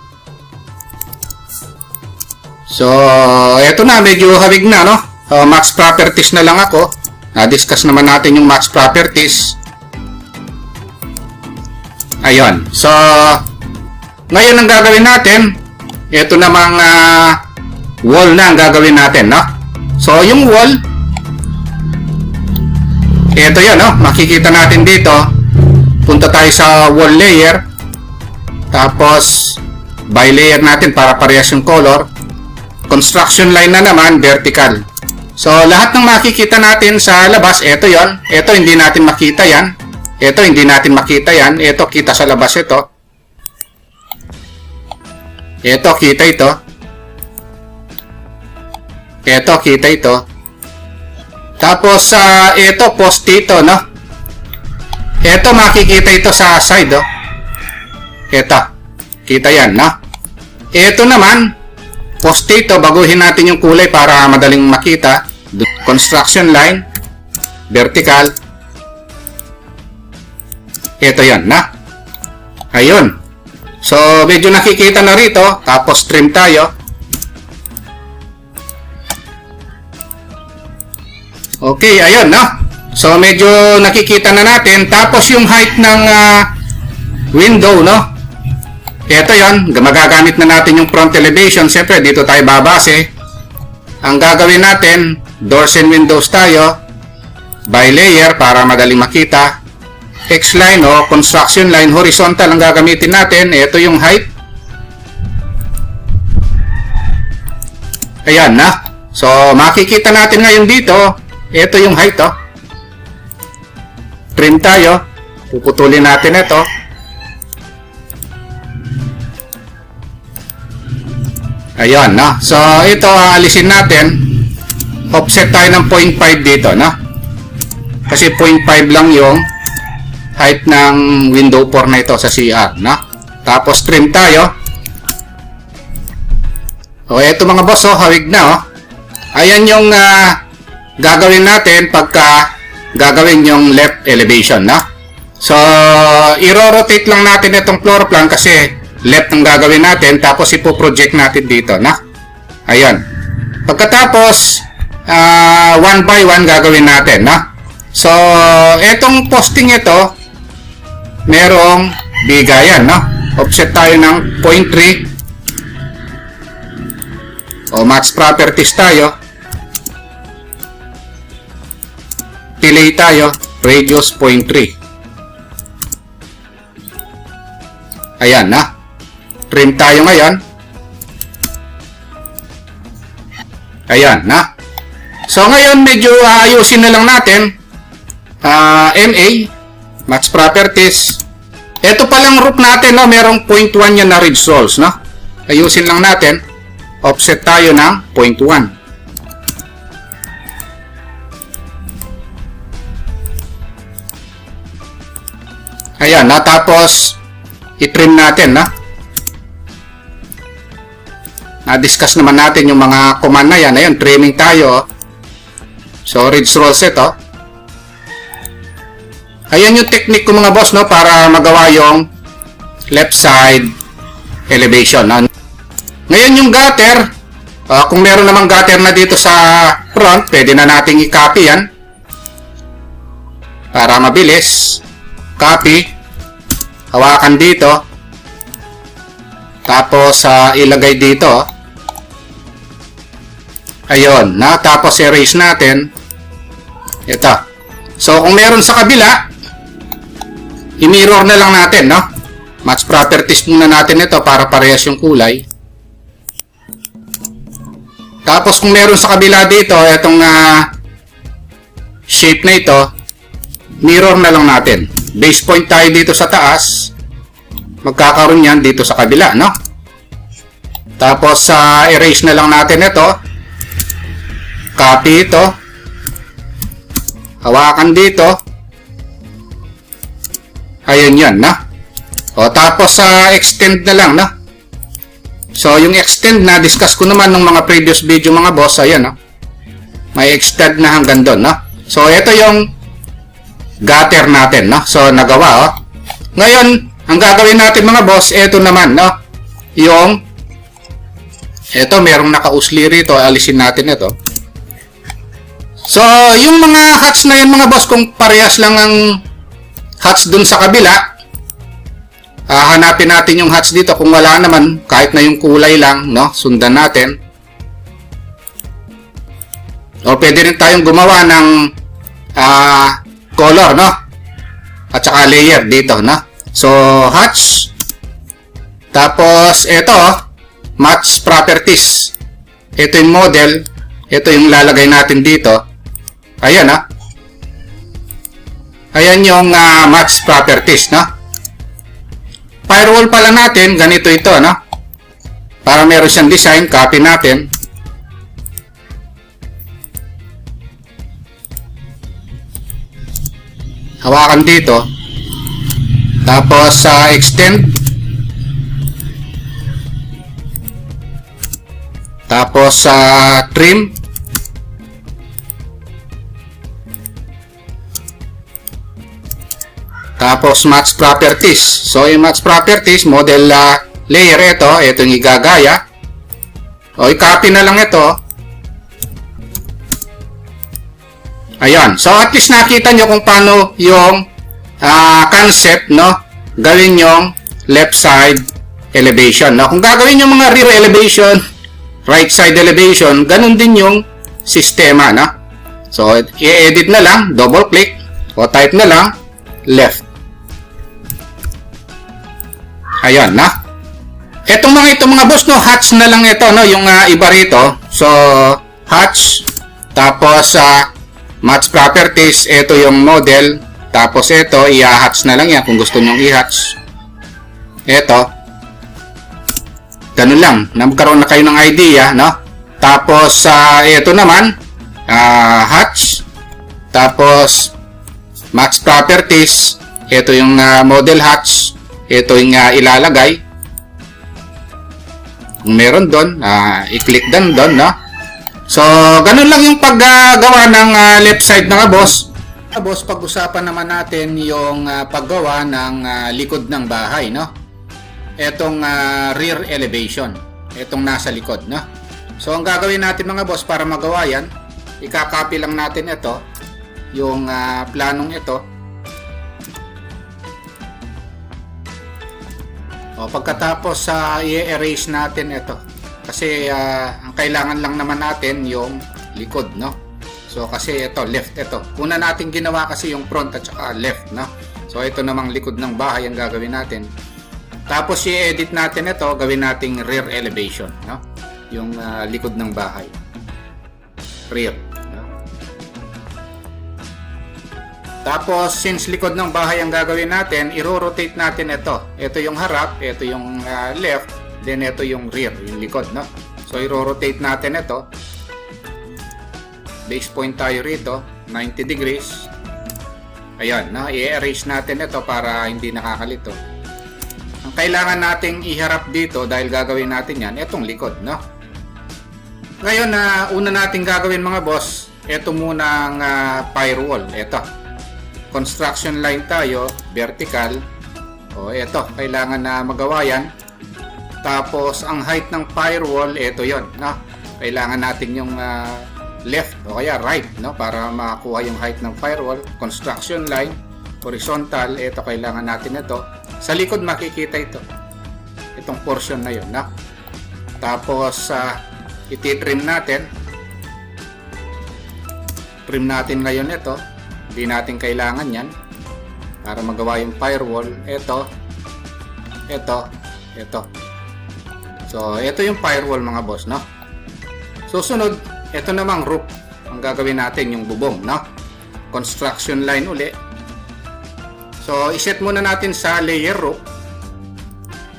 Speaker 1: So, eto na, medyo hawig na, no? Max properties na lang ako. Na-discuss naman natin yung max properties. Ayun. So, ngayon ang gagawin natin, ito namang wall na ang gagawin natin, no? So, yung wall, ito yun, no? Makikita natin dito, punta tayo sa wall layer, tapos, by layer natin para parehas yung color. Construction line na naman, vertical. So, lahat ng makikita natin sa labas, ito yon. Ito, hindi natin makita yan. Ito, hindi natin makita yan. Ito, kita sa labas ito. Ito, kita ito. Ito, kita ito. Tapos, ito, post dito, no? Ito, makikita ito sa side, oh. Ito, kita yan, no? Ito naman, post dito, baguhin natin yung kulay para madaling makita. Construction line, vertical. Ito yan, na? Ayun. So, medyo nakikita na rito. Tapos, trim tayo. Okay, ayun, no? So, medyo nakikita na natin. Tapos, yung height ng window, no? Ito yon, magagamit na natin yung front elevation. Siyempre, dito tayo babase. Ang gagawin natin, doors and windows tayo. By layer para madaling makita. X-line o construction line, horizontal ang gagamitin natin. Ito yung height. Ayan na. So, makikita natin ngayon dito. Ito yung height, oh. Trim tayo. Puputulin natin ito. Ayan, no? So, ito, alisin natin. Offset tayo ng 0.5 dito, no? Kasi 0.5 lang yung height ng window 4 na ito sa CR, no? Tapos, trim tayo. O, ito mga boss, oh, hawig na, oh. Ayan yung gagawin natin pagka gagawin yung left elevation, no? So, i-rotate lang natin itong floor plan kasi left ang gagawin natin, tapos ipo-project natin dito, na? Ayan. Pagkatapos, 1 by 1 gagawin natin, na? So, etong posting ito, merong bigayan, no? Offset tayo ng 0.3. O, match properties tayo. Delay tayo, radius 0.3. Ayan, na? Trim tayo ngayon. Ayan, na? So, ngayon, medyo ayusin na lang natin. MA, match properties. Ito palang roof natin, no? Merong 0.1 yan na ridge rolls, no? Ayusin lang natin. Offset tayo ng 0.1. Ayan, na? Tapos, i-trim natin, na? Na-discuss naman natin yung mga command na yan. Ayun, trimming tayo. So, ridge rolls ito. Ayan yung technique ko mga boss, no? Para magawa yung left side elevation, no? Ngayon yung gutter. Kung meron namang gutter na dito sa front, pwede na nating i-copy yan. Para mabilis. Copy. Hawakan dito. Tapos, ilagay dito. Ayun, na? Tapos, erase natin. Ito. So, kung meron sa kabila, i-mirror na lang natin, no? Match properties muna natin ito para parehas yung kulay. Tapos, kung meron sa kabila dito, itong shape na ito, mirror na lang natin. Base point tayo dito sa taas. Magkakaroon yan dito sa kabila, no? Tapos, erase na lang natin ito. Copy ito. Hawakan dito. Ayun yan, no? O, tapos, extend na lang, no? So, yung extend na, discuss ko naman ng mga previous video, mga boss, ayan, no? May extend na hanggang doon, no? So, ito yung gutter natin, no? So, nagawa, oh. Ngayon, ang gagawin natin, mga boss, ito naman, no? Yung, ito, merong naka-usli rito, alisin natin ito. So, yung mga hatch na yun, mga boss, kung parehas lang ang hatch dun sa kabila, hanapin natin yung hatch dito. Kung wala naman, kahit na yung kulay lang, no? Sundan natin. O, pwede rin tayong gumawa ng color, no? At saka layer dito, no? So, hatch. Tapos, ito, match properties. Ito yung model. Ito yung lalagay natin dito. Ayan, ha. Ayan yung match properties, no? Firewall pala natin, ganito ito, no? Para meron siyang design, copy natin. Hawakan dito. Tapos extend. Tapos trim. Tapos match properties. So yung match properties, model layer ito yung igagaya. O i-copy na lang ito. Ayan. So at least nakita nyo kung paano yung concept, no? Gawin yung left side elevation, no? Kung gagawin yung mga rear elevation, right side elevation, ganun din yung sistema, no? So i-edit na lang, double click o type na lang left. Ayan, na. Itong mga boss, no, hatch na lang ito, no, yung iba rito. So hatch, tapos match properties, ito yung model. Tapos ito, i-hatch na lang yan kung gusto nyong i-hatch. Ito. Ganun lang. Nagkaroon na kayo ng idea, no? Tapos, ito naman, hatch. Tapos, match properties. Ito yung model hatch. Ito yung ilalagay. Kung meron doon, i-click doon, no? So, ganun lang yung paggawa ng left side ng boss. Boss, pag-usapan naman natin yung paggawa ng likod ng bahay, no? Etong rear elevation. Etong nasa likod, no? So, ang gagawin natin mga boss para magawa yan, i-copy lang natin ito, yung planong ito. O, pagkatapos i-erase natin ito. Kasi ang kailangan lang naman natin yung likod, no? So kasi ito left, ito. Una natin ginawa kasi yung front at saka left, no? So ito namang likod ng bahay ang gagawin natin. Tapos i-edit natin ito, gawin nating rear elevation, no? Yung likod ng bahay. Rear, no? Tapos since likod ng bahay ang gagawin natin, i-rotate natin ito. Ito yung harap, ito yung left, then ito yung rear, yung likod, no? So i-rotate natin ito. Base point tayo rito, 90 degrees. Ayan, no? I-erase natin ito para hindi nakakalito. Ang kailangan nating iharap dito dahil gagawin natin yan, itong likod, no? Ngayon, una nating gagawin mga boss, ito muna ang firewall. Ito. Construction line tayo, vertical. O, ito. Kailangan na magawa yan. Tapos, ang height ng firewall, ito yon, no? Kailangan natin yung left o kaya right, no, para makakuha yung height ng firewall. Construction line, horizontal, ito kailangan natin ito. Sa likod makikita ito. Itong portion na yun, no? Tapos iti-trim natin. Trim natin ngayon ito. Hindi natin kailangan yan para magawa yung firewall. Ito. So, ito yung firewall mga boss, no? Susunod, ito namang roof. Ang gagawin natin yung bubong, no? Construction line uli. So, iset muna natin sa layer roof.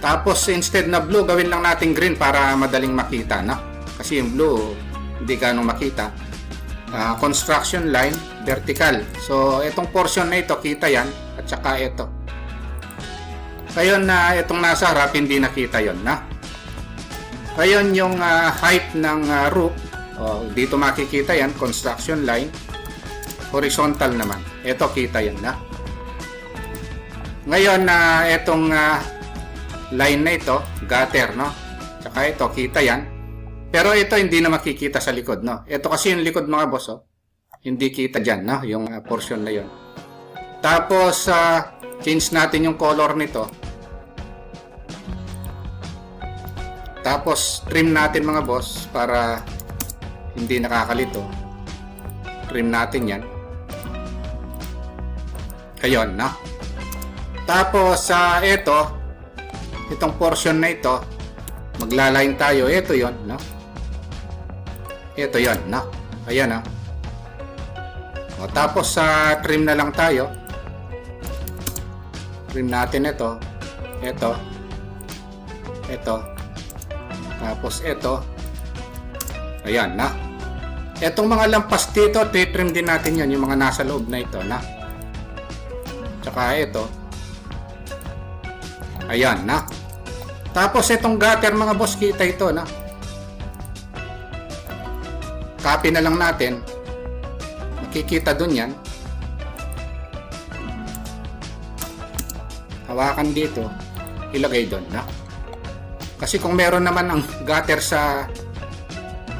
Speaker 1: Tapos, instead na blue, gawin lang natin green para madaling makita, no? Kasi yung blue, hindi ganong makita. Construction line, vertical. So, itong portion na ito, kita yan. At saka ito. Ngayon, itong nasa harap, hindi nakita yon, na? Ngayon, yung height ng roof, dito makikita yan, construction line. Horizontal naman. Ito, kita yan, na? Ngayon, itong line na ito, gutter, no? Tsaka ito, kita yan. Pero ito, hindi na makikita sa likod, no? Ito kasi yung likod, mga boss, hindi kita dyan, no? Yung portion na yon. Tapos, change natin yung color nito. Tapos, trim natin, mga boss, para hindi nakakalito. Trim natin yan. Ayun, no? Tapos, itong portion na ito, maglaline tayo. Ito yon, no? Ito yan, no? Ayan, no? O, tapos sa trim na lang tayo. Trim natin ito. Ito. Ito. Tapos ito. Ayan, na. Etong mga lampas dito, titrim din natin yan, yung mga nasa loob na ito, na. Tsaka ito. Ayan, na. Tapos itong gutter, mga boss, kita ito, na. Copy na lang natin. Makikita dun yan. Hawakan dito. Ilagay dun, na. Kasi kung meron naman ang gutter sa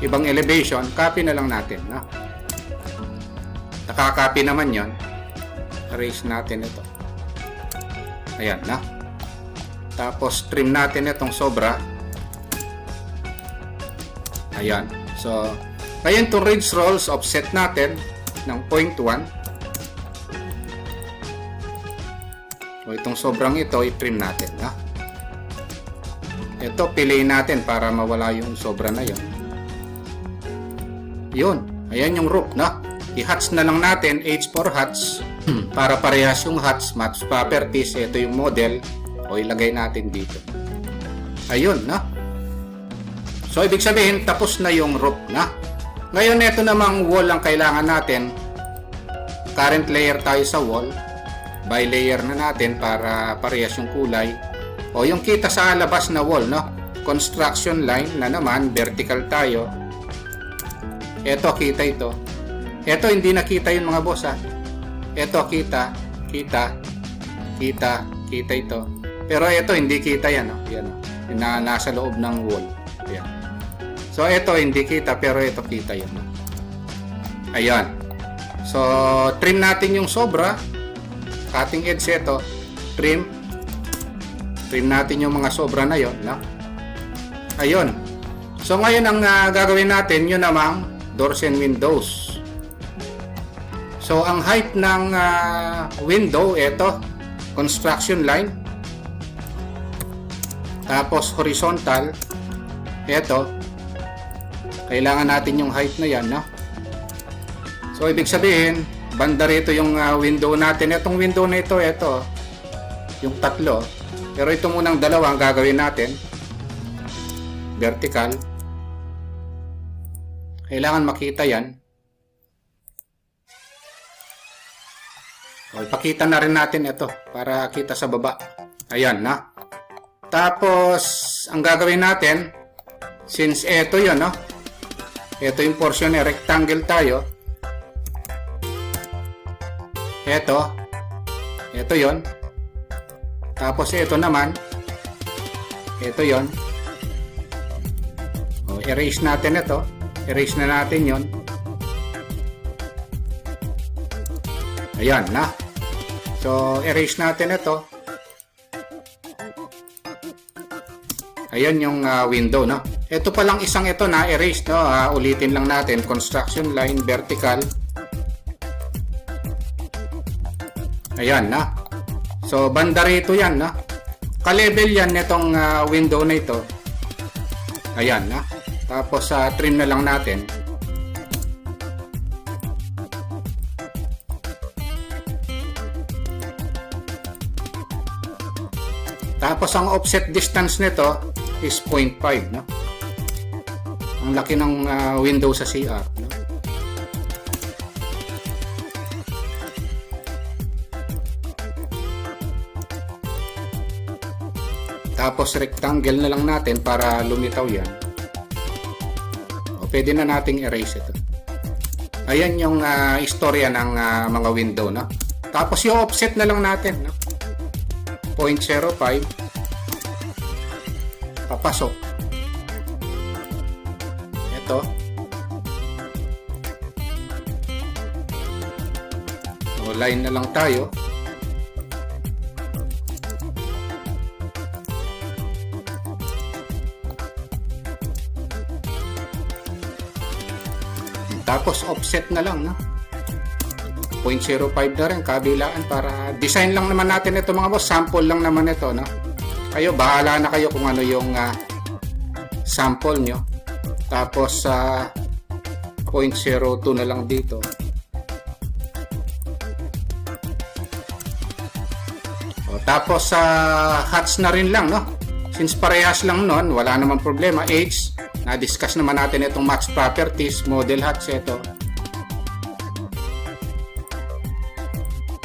Speaker 1: ibang elevation, copy na lang natin, no? Nakaka-copy naman yon. Erase natin ito. Ayan, no? Tapos trim natin itong sobra. Ayan. So, ngayon itong ridge rolls, offset natin ng 0.1. O itong sobrang ito, i-trim natin, no? Ito, piliin natin para mawala yung sobra na yon. Yun. Ayan yung roof, no? I-hats na lang natin, H4 hats, para parehas yung hats, match properties. Ito yung model. O ilagay natin dito. Ayun, no? So, ibig sabihin, tapos na yung roof, na? Ngayon, ito namang wall ang kailangan natin. Current layer tayo sa wall. By layer na natin para parehas yung kulay. O yung kita sa labas na wall, no? Construction line na naman, vertical tayo. Ito, kita ito. Ito, hindi nakita yun, mga boss, ha? Ito, kita ito. Pero ito, hindi kita yan, no? Yan, no? Yung nasa loob ng wall. Ayan. So, ito, hindi kita, pero ito, kita yun, no? Ayan. So, trim natin yung sobra. Cutting edge ito. Trim natin yung mga sobra na yon, no? Ayun. So, ngayon ang gagawin natin, yun namang doors and windows. So, ang height ng window, ito, construction line. Tapos, horizontal, ito. Kailangan natin yung height na yan, no? So, ibig sabihin, banda rito yung window natin. Itong window na ito, yung tatlo. Pero ito munang dalawa ang gagawin natin. Vertical. Kailangan makita yan. O, ipakita na rin natin ito para kita sa baba. Ayan, na. Tapos, ang gagawin natin, since ito yun, no? Ito yung portion na rectangle tayo. Ito yun. Tapos ito naman. Ito yun. O, erase natin ito. Erase na natin yon. Ayan, na. So, erase natin ito. Ayan yung window, no? Ito palang isang ito na erase, no? Ulitin lang natin. Construction line, vertical. Ayan, na. So, banda rito yan, na. Ka-level yan nitong window na ito. Ayan, na. Tapos, trim na lang natin. Tapos, ang offset distance nito is 0.5, no? Ang laki ng window sa CR, no? Tapos, rectangle na lang natin para lumitaw yan. O, pwede na nating erase ito. Ayan yung istorya ng mga window, no? Tapos, yung offset na lang natin, no? 0.05 papasok. Ito. So, line na lang tayo. Tapos offset na lang, no? 0.05 na rin kabilaan para design lang naman natin ito, mga boss. Sample lang naman ito, no? Kayo, bahala na kayo kung ano yung sample nyo. Tapos 0.02 na lang dito. Tapos sa hats na rin lang, no? Since parehas lang nun, wala namang problema. Age, na-discuss naman natin itong match properties, model hats ito.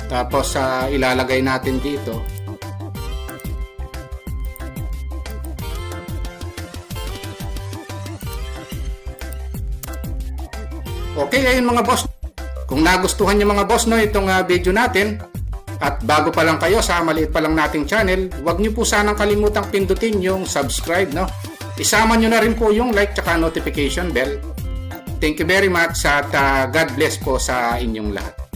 Speaker 1: Tapos ilalagay natin dito. Okay, ayun mga boss. Kung nagustuhan niyo mga boss, no, itong video natin, at bago pa lang kayo sa maliit pa lang nating channel, huwag niyo po sanang kalimutang pindutin yung subscribe, no? Isama niyo na rin po yung like tsaka notification bell. Thank you very much at God bless po sa inyong lahat.